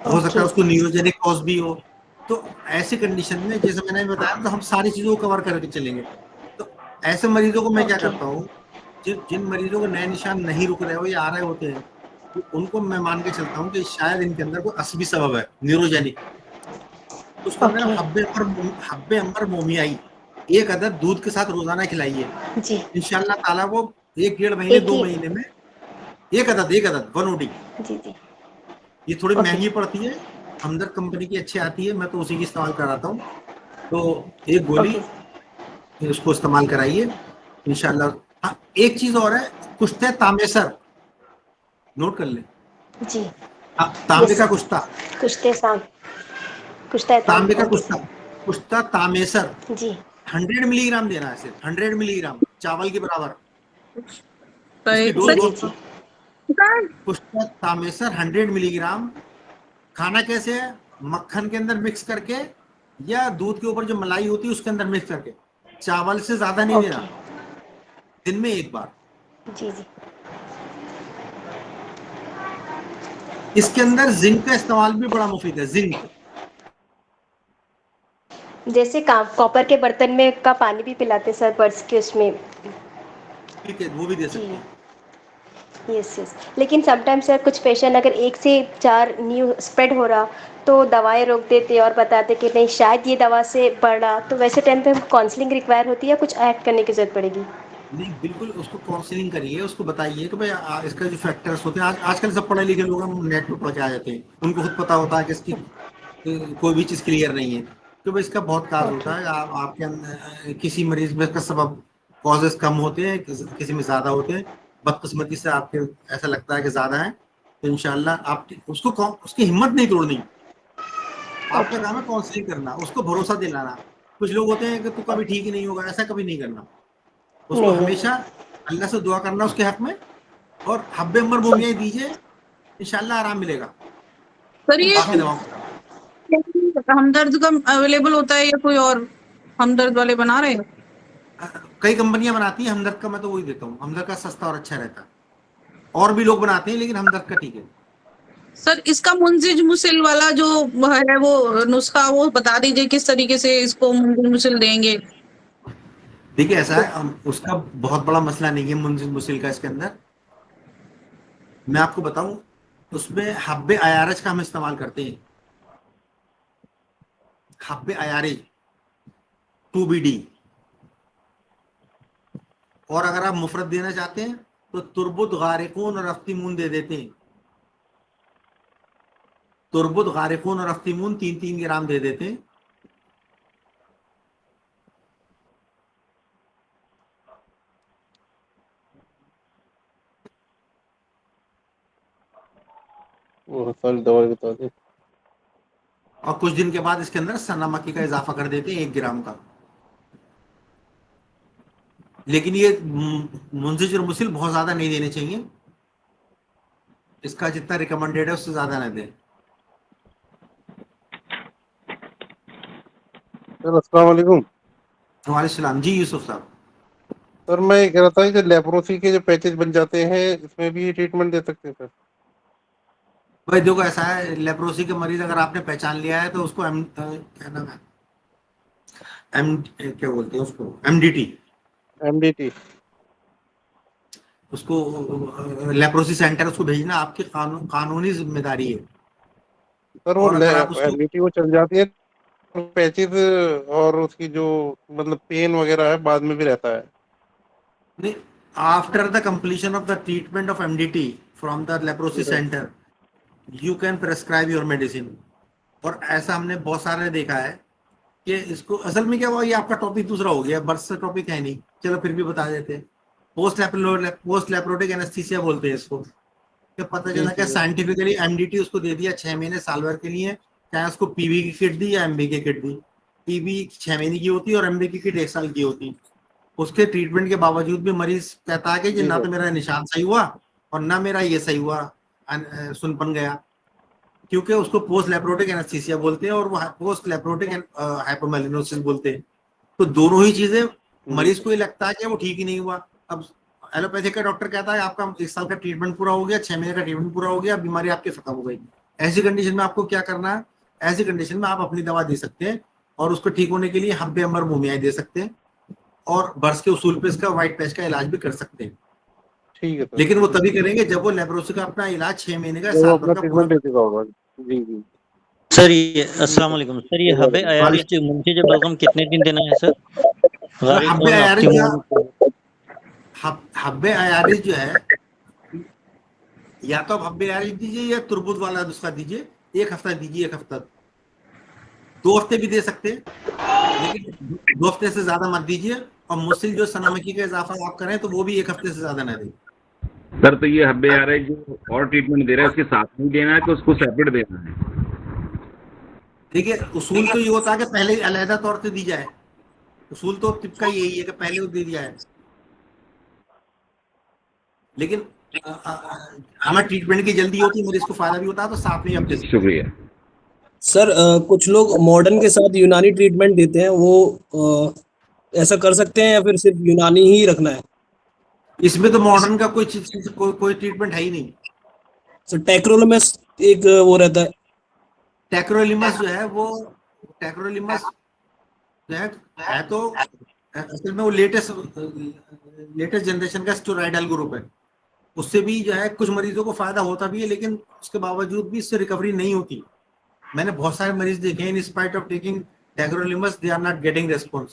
Speaker 1: हो सकता है
Speaker 5: ओके।
Speaker 1: उसको न्यूरोजेनिक कॉज भी हो। तो ऐसी कंडीशन में जैसे मैंने बताया, तो हम सारी चीजों को कवर करके चलेंगे। तो ऐसे मरीजों को मैं क्या
Speaker 5: ओके।
Speaker 1: करता हूँ, जिन जिन मरीजों को नए निशान नहीं रुक रहे हो या आ रहे होते हैं, तो उनको मैं मान के चलता हूँ कि शायद इनके अंदर कोई असली सबब है न्यूरोजेनिक। तो उसके अंदर
Speaker 5: ओके।
Speaker 1: हब्बे अम्बर मोमियाई 1 अदद दूध के साथ रोजाना खिलाइए।
Speaker 5: जी।
Speaker 1: इंशाल्लाह ताला वो 1 1.5 महीने
Speaker 5: एक
Speaker 1: 2
Speaker 5: ही।
Speaker 1: महीने में 1 अदद 1 OD।
Speaker 5: जी जी।
Speaker 1: ये थोड़ी
Speaker 5: ओके।
Speaker 1: महंगी पड़ती है, हमदर्द कंपनी की अच्छी आती है, मैं तो उसी की इस्तेमाल कराता हूँ। तो एक गोली
Speaker 5: ओके।
Speaker 1: उसको इस्तेमाल कराइए इंशाल्लाह। हाँ, एक चीज और है, कुश्ते तामेसर, नोट कर ले।
Speaker 5: जी।
Speaker 1: तांबे
Speaker 5: यस
Speaker 1: का
Speaker 5: सर।
Speaker 1: कुश्ता,
Speaker 5: कुश्ते शाम। कुश्ता ताम।
Speaker 1: तांबे का
Speaker 5: ओके
Speaker 1: कुश्ता,
Speaker 5: सर।
Speaker 1: कुश्ता तामेसर
Speaker 5: जी।
Speaker 1: 100 मिलीग्राम देना है, सिर्फ 100 मिलीग्राम चावल के बराबर। इसकी
Speaker 2: तो
Speaker 1: डोज
Speaker 5: जी
Speaker 2: सर
Speaker 1: बहुत
Speaker 5: जी।
Speaker 1: कम। कुश्ता तामेसर 100 मिलीग्राम। खाना कैसे है, मक्खन के अंदर मिक्स करके या दूध के ऊपर जो मलाई होती है उसके अंदर मिक्स करके, चावल से ज्यादा नहीं
Speaker 5: ओके।
Speaker 1: देना, दिन में एक बार।
Speaker 5: जी जी।
Speaker 1: इसके
Speaker 5: ओके
Speaker 1: अंदर
Speaker 5: सर।
Speaker 1: जिंक का इस्तेमाल भी बड़ा मुफीद है, जिंक।
Speaker 5: जैसे कॉपर के बर्तन में का पानी भी पिलाते सर बर्ड्स के उसमें।
Speaker 1: ठीक है, वो भी दे
Speaker 5: जी।
Speaker 1: सकते हैं।
Speaker 5: Yes yes. लेकिन समटाइम्स सर कुछ पेशेंट अगर 1 से 4 न्यू स्प्रेड हो रहा, तो दवाएं रोक देते और बताते कि नहीं शायद ये दवा से बढ़ रहा, तो वैसे टाइम पे काउंसलिंग रिक्वायर होती है या कुछ ऐड करने की ज़रूरत पड़ेगी?
Speaker 1: नहीं, बिल्कुल उसको काउंसलिंग करिए, उसको बताइए कि भाई इसका जो फैक्टर्स होते हैं, आजकल सब पढ़े लिखे लोग हम नेट पे पहुंच आ जाते हैं, उनको खुद पता होता है कि इसकी कोई भी चीज़ क्लियर नहीं है। तो भाई इसका बहुत काज
Speaker 5: ओके।
Speaker 1: होता है, आपके अंदर किसी मरीज में इसका सबब कॉजेस कम होते हैं, किसी में ज़्यादा होते हैं। बदकिस्मती से आपके ऐसा लगता है कि ज़्यादा है, तो इंशाल्लाह आप उसको उसकी हिम्मत नहीं तोड़नी। आपका
Speaker 5: ओके।
Speaker 1: काम है काउंसलिंग करना, उसको भरोसा दिलाना। कुछ लोग होते हैं कि तू कभी ठीक ही नहीं होगा, ऐसा कभी नहीं करना। उसको
Speaker 5: नहीं नहीं
Speaker 1: हमेशा अल्लाह से दुआ करना उसके हक में, और हब्बे उमर मोमिया दीजिए, इंशाल्लाह आराम मिलेगा।
Speaker 2: सर ये
Speaker 1: बाकी दवाओं का
Speaker 2: हमदर्द का अवेलेबल होता है या कोई और हमदर्द वाले बना रहे हैं?
Speaker 1: कई कंपनियां बनाती हैं हमदर्द का, मैं तो वही देता हूँ। हमदर्द का सस्ता और अच्छा रहता है, और भी लोग बनाते हैं लेकिन हमदर्द का ठीक है।
Speaker 2: सर इसका मुंजिज मुसिल वाला जो है वो नुस्खा वो बता दीजिए, किस तरीके से इसको मुंजिज मुसिल देंगे।
Speaker 1: देखिए ऐसा है, उसका बहुत बड़ा मसला नहीं है मुंजिल मुसिल का। इसके अंदर मैं आपको बताऊं, उसमें हब्बे अयारज का हम इस्तेमाल करते हैं, हब्बे अयारज 2BD। और अगर आप मुफरत देना चाहते हैं तो तुरबुत गारिकून और अफ्तीमून दे देते हैं। तुरबुत गारिकून और अफ्तीमून 3-3 ग्राम दे देते हैं।
Speaker 6: वो सारी दवाई बता दी।
Speaker 1: और कुछ दिन के बाद इसके अंदर सना मक्खी का इजाफा कर देते हैं 1 ग्राम का। लेकिन ये मुंजिज और मुसिल बहुत ज्यादा नहीं देने चाहिए, इसका जितना रिकमेंडेड है उससे ज्यादा ना दें।
Speaker 6: सर अस्सलाम वालेकुम।
Speaker 1: वालेकुम सलाम जी यूसुफ साहब।
Speaker 6: सर मैं ये कह रहा था कि लेप्रोसी के जो पैचेज बन जाते हैं इसमें भी ट्रीटमेंट दे सकते हैं सर?
Speaker 1: भाई देखो ऐसा है, लेप्रोसी के मरीज अगर आपने पहचान लिया है तो उसको क्या नाम है, क्या बोलते हैं उसको, MDT,
Speaker 6: MDT।
Speaker 1: उसको लेप्रोसी सेंटर उसको भेजना आपकी कानूनी जिम्मेदारी है।
Speaker 6: सर वो
Speaker 1: और अगर आप उसको
Speaker 6: MDT वो चल जाती है, पैचेज और उसकी जो मतलब पेन वगैरह है बाद में भी रहता है?
Speaker 1: नहीं, after the completion of the treatment of MDT from the leprosy centre you can prescribe your medicine. और ऐसा हमने बहुत सारे देखा है कि इसको असल में क्या हुआ, ये आपका टॉपिक दूसरा हो गया, बर्थ से टॉपिक है नहीं, चलो फिर भी बता देते हैं। पोस्ट लेप्रोटिक एनेस्थीसिया बोलते हैं इसको। कि पता
Speaker 6: जी
Speaker 1: चला
Speaker 6: जी
Speaker 1: कि साइंटिफिकली MDT उसको दे दिया 6 महीने साल भर के लिए, चाहे उसको PV की किट दी या MB की किट दी। PV 6 महीने की होती है और MB की किट 1 साल की होती। उसके ट्रीटमेंट के बावजूद भी मरीज कहता है कि जी
Speaker 6: जी
Speaker 1: ना
Speaker 6: सर।
Speaker 1: तो मेरा निशान सही हुआ और ना मेरा ये सही हुआ, सुनपन गया। क्योंकि उसको पोस्ट लेप्रोटिक एनेस्थीसिया बोलते हैं और वो पोस्ट लेप्रोटिक हाइपोमेलिनोसिस बोलते हैं। तो दोनों ही चीजें, मरीज को ये लगता है कि वो ठीक ही नहीं हुआ। अब एलोपैथिक का डॉक्टर कहता है आपका 1 साल का ट्रीटमेंट पूरा हो गया, 6 महीने का ट्रीटमेंट पूरा हो गया, बीमारी आपकी खत्म हो गई। ऐसी कंडीशन में आपको क्या करना है, ऐसी कंडीशन में आप अपनी दवा दे सकते हैं और उसको ठीक होने के लिए हब्बे अमर मोमिया दे सकते हैं, और बर्स के उसूल पे इसका व्हाइट पैच का इलाज भी कर सकते हैं।
Speaker 6: ठीक है सर।
Speaker 1: लेकिन वो तभी करेंगे जब वो लेप्रोसी का अपना इलाज 6 महीने का,
Speaker 6: वो
Speaker 1: साल भर
Speaker 6: अपना
Speaker 1: का पूरा।
Speaker 6: ट्रीटमेंट ले चुका होगा। जी जी।
Speaker 7: सर ये
Speaker 6: ठीक
Speaker 7: अस्सलाम
Speaker 6: है
Speaker 7: वालेकुम सर, ये हबे
Speaker 6: सर।
Speaker 7: अयारिज मुंशी बलगम कितने दिन देना है सर? गारिक
Speaker 1: हब्बे
Speaker 7: और
Speaker 1: अयारिज
Speaker 7: ऑप्टिमम
Speaker 1: हब्बे अयारिज जो है, या तो आप हब्बे अयारिज दीजिए या तुरबुत वाला नुस्खा दीजिए। 1 हफ्ता दीजिए, 1 हफ्ता, 2 हफ्ते भी दे सकते हैं, लेकिन 2 हफ्ते से ज्यादा मत दीजिए। और मुस्लिम जो सनामकी का इजाफा आप करें तो वो भी 1 हफ्ते से ज्यादा ना दें।
Speaker 3: सर तो ये हब्बे आ रहा है जो और ट्रीटमेंट दे रहा है उसके साथ में देना है कि उसको सेपरेट देना है?
Speaker 1: देखिए उसूल तो ये होता है कि पहले ही अलहदा तौर से दी जाए। उसूल तो तिब का यही है कि पहले वो दे दिया है। लेकिन हमें ट्रीटमेंट की जल्दी होती है, मरीज को फायदा भी होता है, तो साथ में ही आप दे
Speaker 3: जी
Speaker 1: सकते हैं।
Speaker 3: शुक्रिया।
Speaker 8: सर कुछ लोग मॉडर्न के साथ यूनानी ट्रीटमेंट देते हैं, वो ऐसा कर सकते हैं या फिर सिर्फ यूनानी ही रखना है?
Speaker 1: इसमें तो मॉडर्न का कोई ट्रीटमेंट है ही नहीं।
Speaker 8: सर टेक्रोलोमस एक वो रहता है।
Speaker 1: टेक्रोलिमस जो है वो, टेक्रोलिमस जो है तो असल में वो लेटेस्ट जनरेशन का स्टेरॉइडल ग्रुप है। उससे भी जो है कुछ मरीजों को फायदा होता भी है, लेकिन उसके बावजूद भी इससे रिकवरी नहीं होती। मैंने बहुत सारे मरीज देखे हैं, in spite of taking tacrolimus they are not getting response.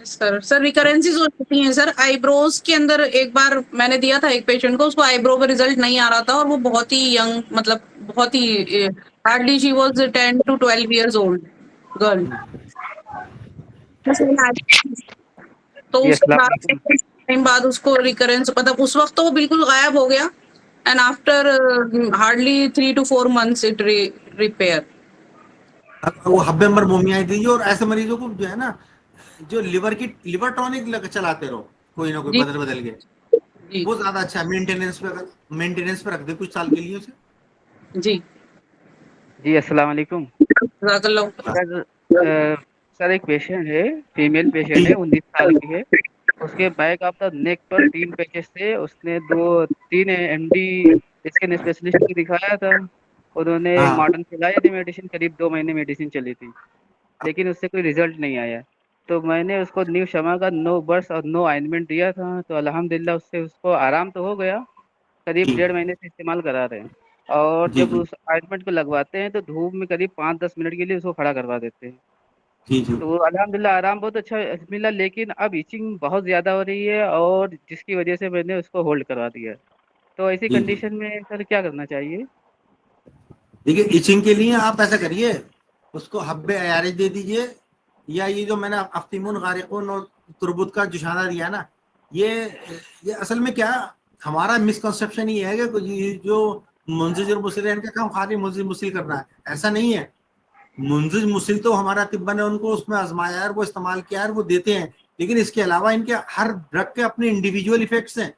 Speaker 2: Sir recurrences हो जाती हैं सर। आईब्रोज के अंदर एक बार मैंने दिया था एक पेशेंट को, उसको आईब्रो पे रिजल्ट नहीं आ रहा था और वो बहुत ही यंग, मतलब बहुत ही hardly she was 10 to 12 years old girl. तो
Speaker 9: जी
Speaker 2: उसके
Speaker 9: अस्सलाम
Speaker 2: बाद
Speaker 9: वालेकुम।
Speaker 2: टाइम बाद उसको रिकरेंस, मतलब उस वक्त तो वो बिल्कुल गायब हो गया and after hardly 3 to 4 months it repair.
Speaker 1: वो हब्बेमर मोमिया दीजिए, और ऐसे मरीजों को जो है ना, जो लिवर टॉनिक चलाते रहो कोई ना कोई
Speaker 2: जी
Speaker 1: बदल बदल के,
Speaker 2: जी
Speaker 1: वो ज्यादा अच्छा है। मेंटेनेंस पे रख दे कुछ साल के लिए उसे।
Speaker 2: जी।
Speaker 9: जी अस्सलाम वालेकुम।
Speaker 2: जज़ाकल्लाह।
Speaker 9: सर सर एक पेशेंट है, फीमेल पेशेंट
Speaker 1: जी
Speaker 9: है, 19 साल की है। उसके बैक ऑफ द नेक पर 3 पैचेस थे। उसने 2-3 एमडी स्किन स्पेशलिस्ट को दिखाया था। उन्होंने
Speaker 1: हाँ
Speaker 9: मॉडर्न खिलाई थी मेडिसिन, करीब 2 महीने मेडिसिन चली थी, लेकिन उससे कोई रिजल्ट नहीं आया। तो मैंने उसको न्यू शमा का नो बर्स और नो ऑइंटमेंट दिया था, तो अल्हम्दुलिल्लाह उससे उसको आराम तो हो गया। करीब
Speaker 1: जी
Speaker 9: 1.5 महीने से इस्तेमाल करा रहे हैं। और
Speaker 1: जी
Speaker 9: जब
Speaker 1: जी
Speaker 9: उस ऑइंटमेंट को लगवाते हैं तो धूप में करीब 5-10 मिनट के लिए उसको खड़ा करवा देते हैं।
Speaker 1: जी जी
Speaker 9: तो अल्हम्दुलिल्लाह आराम बहुत अच्छा मिला, लेकिन अब इचिंग बहुत ज़्यादा हो रही है और जिसकी वजह से मैंने उसको होल्ड करवा दिया है। तो ऐसी
Speaker 1: जी जी।
Speaker 9: कंडीशन में सर क्या करना चाहिए?
Speaker 1: देखिए, इचिंग के लिए आप ऐसा करिए, उसको हब्बे अयारिज दे दीजिए, या ये जो मैंने अफ्तीमुन गारिकुन और तुरबुत का जुशाना दिया ना, ये असल में क्या, हमारा मिसकंसेप्शन ये है कि ये जो मुंजिज मुसिल है, इनका काम खाली मुंजिज मुसिल करना है, ऐसा नहीं है। मुंजिज मुसिल तो हमारा तिब्बा ने उनको उसमें आजमाया है, वो इस्तेमाल किया है, वो देते हैं, लेकिन इसके अलावा इनके हर ड्रग के अपने इंडिविजुअल इफेक्ट्स हैं।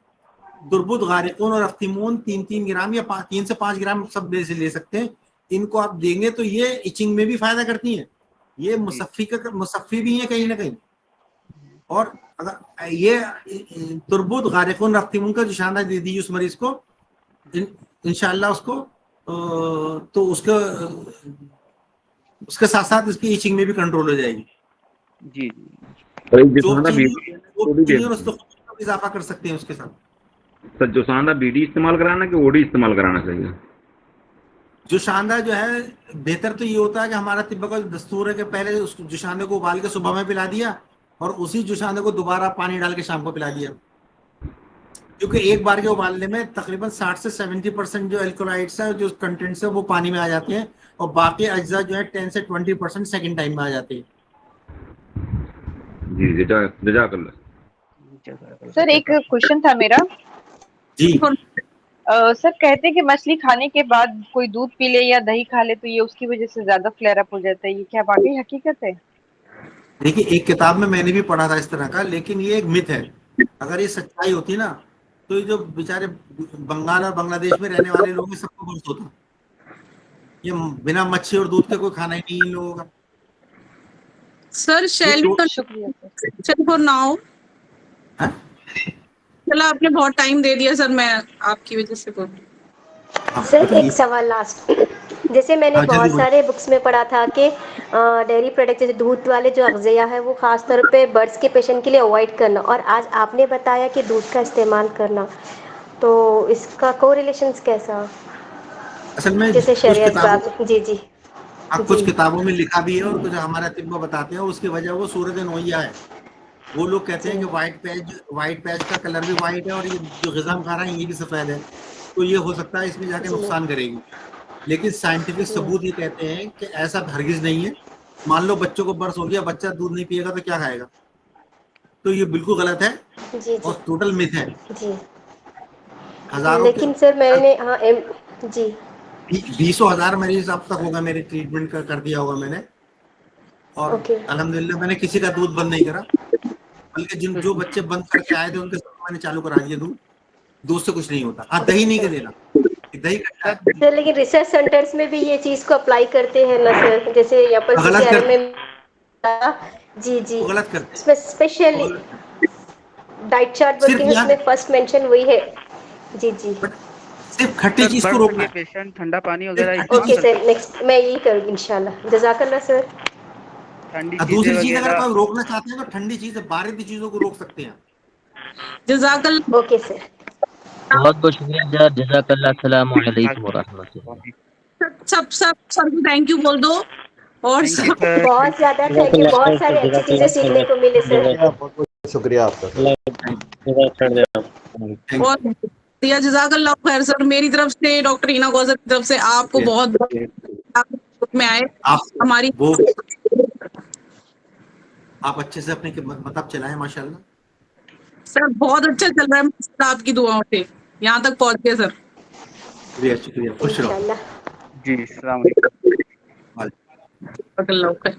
Speaker 1: तुरबुत गारिकुन और अफ्तीमून 3-3 ग्राम या 3 से 5 ग्राम सब ले सकते हैं। इनको आप देंगे तो ये इचिंग में भी फायदा करती हैं, ये
Speaker 9: जी,
Speaker 1: मुसफ़ी भी है कहीं ना कहीं। और अगर ये तुरबुत गारिकुन अफ्तीमून का निशाना दे दीजिए उस मरीज को, इंशाल्लाह उसको तो उसके साथ साथ इसकी इचिंग में भी कंट्रोल हो जाएगी।
Speaker 9: जी, जी।
Speaker 3: और एक
Speaker 1: जो
Speaker 3: जोसाना
Speaker 1: चीनी
Speaker 3: बीडी वो भी दे
Speaker 1: और
Speaker 3: सकते
Speaker 1: उसको इजाफा कर सकते हैं उसके साथ।
Speaker 3: हैं। सर जोसाना बीडी इस्तेमाल कराना कि ओडी इस्तेमाल कराना चाहिए?
Speaker 1: जो शानदार जो है, बेहतर तो ये होता है कि हमारा तिब्बत का दस्तूर है कि पहले उस जुशाने को उबाल के सुबह में पिला दिया और उसी जुशाने को दोबारा पानी डाल के शाम को पिला दिया, क्योंकि एक बार के उबालने में तकरीबन 60 से 70% जो एल्कोलाइड्स है, जो कंटेंट्स है, वो पानी में आ जाते हैं, और बाकी अज्जा जो है 10 से 20% सेकेंड टाइम में आ जाते हैं।
Speaker 3: जी जजाकल्लाह।
Speaker 10: सर एक क्वेश्चन था मेरा।
Speaker 1: जी
Speaker 10: सर कहते हैं कि मछली खाने के बाद कोई दूध पी ले या दही खा ले तो ये उसकी वजह से ज्यादा फ्लेयर अप हो जाता है, ये क्या वाकई हकीकत है?
Speaker 1: देखिए, एक किताब में मैंने भी पढ़ा था इस तरह का, लेकिन ये एक मिथ है। अगर ये सच्चाई होती ना, तो ये जो बेचारे बंगाल और बांग्लादेश में रहने वाले लोग हैं, सबको बर्स होता। ये बिना मच्छी और दूध के कोई खाना ही नहीं इन लोगों का।
Speaker 2: सर
Speaker 1: ये
Speaker 2: शैल
Speaker 10: शुक्रिया सर।
Speaker 2: चल फॉर नाउ।
Speaker 1: हाँ?
Speaker 2: चला, आपने बहुत टाइम दे दिया सर, मैं आपकी वजह से बोल रही हूँ।
Speaker 5: सर
Speaker 1: बताइए।
Speaker 5: एक सवाल लास्ट, जैसे मैंने
Speaker 1: हाँ, जल्दी
Speaker 5: बहुत
Speaker 1: बोलिए।
Speaker 5: सारे बुक्स में पढ़ा था कि डेयरी प्रोडक्ट जैसे दूध वाले जो अग़ज़िया है वो ख़ास तौर पे बर्ड्स के पेशेंट के लिए अवॉइड करना, और आज आपने बताया कि दूध का इस्तेमाल करना, तो इसका कोरिलेशंस कैसा,
Speaker 1: असल में
Speaker 5: जैसे
Speaker 1: कुछ
Speaker 5: शरीयत
Speaker 1: किताबों
Speaker 5: बाब? जी जी
Speaker 1: कुछ
Speaker 5: जी
Speaker 1: किताबों में लिखा भी है और कुछ हमारा तिब्बा बताते हैं, उसकी वजह वो सूरत नोइया है। वो लोग कहते हैं
Speaker 5: जी
Speaker 1: कि व्हाइट पैच का कलर भी व्हाइट है, और ये जो ग़िज़ा हम खा रहे हैं ये भी सफ़ेद है, तो ये हो सकता है इसमें जाके
Speaker 5: जी
Speaker 1: नुकसान करेगी। लेकिन साइंटिफिक
Speaker 5: जी
Speaker 1: सबूत ये कहते हैं कि ऐसा हरगिज नहीं है। मान लो बच्चों को बर्स हो गया, बच्चा दूध नहीं पिएगा तो क्या खाएगा, तो ये बिल्कुल गलत है
Speaker 5: जी जी
Speaker 1: और टोटल मिथ है।
Speaker 5: जी।
Speaker 1: हजारों के
Speaker 5: लेकिन सर मैंने हाँ जी
Speaker 1: 20,000 मरीज अब तक होगा मेरे ट्रीटमेंट का कर दिया होगा मैंने, और
Speaker 5: ओके
Speaker 1: अल्हम्दुलिल्लाह मैंने किसी का दूध बंद नहीं करा, बल्कि जो बच्चे बंद करके आए थे उनके साथ मैंने चालू करा दिया दूध। दूध से कुछ नहीं होता। हाँ, दही नहीं के देना, दही खट्टा
Speaker 9: सर
Speaker 1: है।
Speaker 5: सर, लेकिन रिसर्च सेंटर्स में भी ये चीज़ को अप्लाई करते हैं ना सर, जैसे यहाँ पर
Speaker 1: गलत
Speaker 5: CCRM
Speaker 1: करते
Speaker 5: में। जी जी,
Speaker 1: वो गलत करते हैं,
Speaker 5: उसमें
Speaker 1: वो
Speaker 5: स्पेशली
Speaker 1: गलत
Speaker 5: डाइट चार्ट बोल
Speaker 1: सिर्फ
Speaker 5: के है,
Speaker 1: यहाँ
Speaker 5: उसमें फर्स्ट मेंशन वही है। जी जी
Speaker 1: बट सिर्फ खट्टी
Speaker 9: सर
Speaker 1: चीज को
Speaker 9: बर्ड्स
Speaker 1: रोकना
Speaker 9: के
Speaker 1: है,
Speaker 9: पेशेंट ठंडा पानी
Speaker 1: सिर्फ
Speaker 9: वगैरह
Speaker 1: खट्टी
Speaker 9: इस्तेमाल
Speaker 5: ओके
Speaker 1: चीज।
Speaker 9: कर
Speaker 5: सर,
Speaker 9: सकते हैं?
Speaker 5: नेक्स्ट मैं यही करूँगी इंशाल्लाह। जज़ाकल्लाह सर।
Speaker 9: ठंडी चीजें
Speaker 1: दूसरी चीज अगर
Speaker 9: वगैरह?
Speaker 1: कोई रोकना चाहते हैं तो ठंडी चीज, बाहरी चीजों को रोक सकते हैं।
Speaker 2: जज़ाकल्लाह।
Speaker 5: Okay sir.
Speaker 7: बहुत बहुत शुक्रिया सर, जज़ाकल्लाह, अस्सलाम वालेकुम व रहमतुल्लाह।
Speaker 2: सब सब सब सबको थैंक यू बोल दो। और
Speaker 9: थैंक यू
Speaker 2: सब
Speaker 9: सर।
Speaker 5: बहुत ज्यादा थैंक यू, बहुत सारी अच्छी चीजें सीखने को मिली सर।
Speaker 4: बहुत बहुत शुक्रिया आपका सर।
Speaker 2: बहुत दिया, जज़ाकल्लाह खैर सर। मेरी तरफ से, डॉक्टर हिना कौसर की तरफ से आपको बहुत बहुत में आए
Speaker 1: आप
Speaker 2: हमारी।
Speaker 1: वो आप अच्छे से अपने मतलब चलाएं माशाल्लाह।
Speaker 2: सर बहुत अच्छा चल रहा है, सर आपकी दुआओं से यहाँ तक पहुंच गए सर।
Speaker 1: शुक्रिया शुक्रिया, खुश रहो।
Speaker 5: इंशाल्लाह।
Speaker 9: जी, अस्सलाम वालेकुम।
Speaker 1: वालेकुम।
Speaker 2: जज़ाकल्लाह खैर।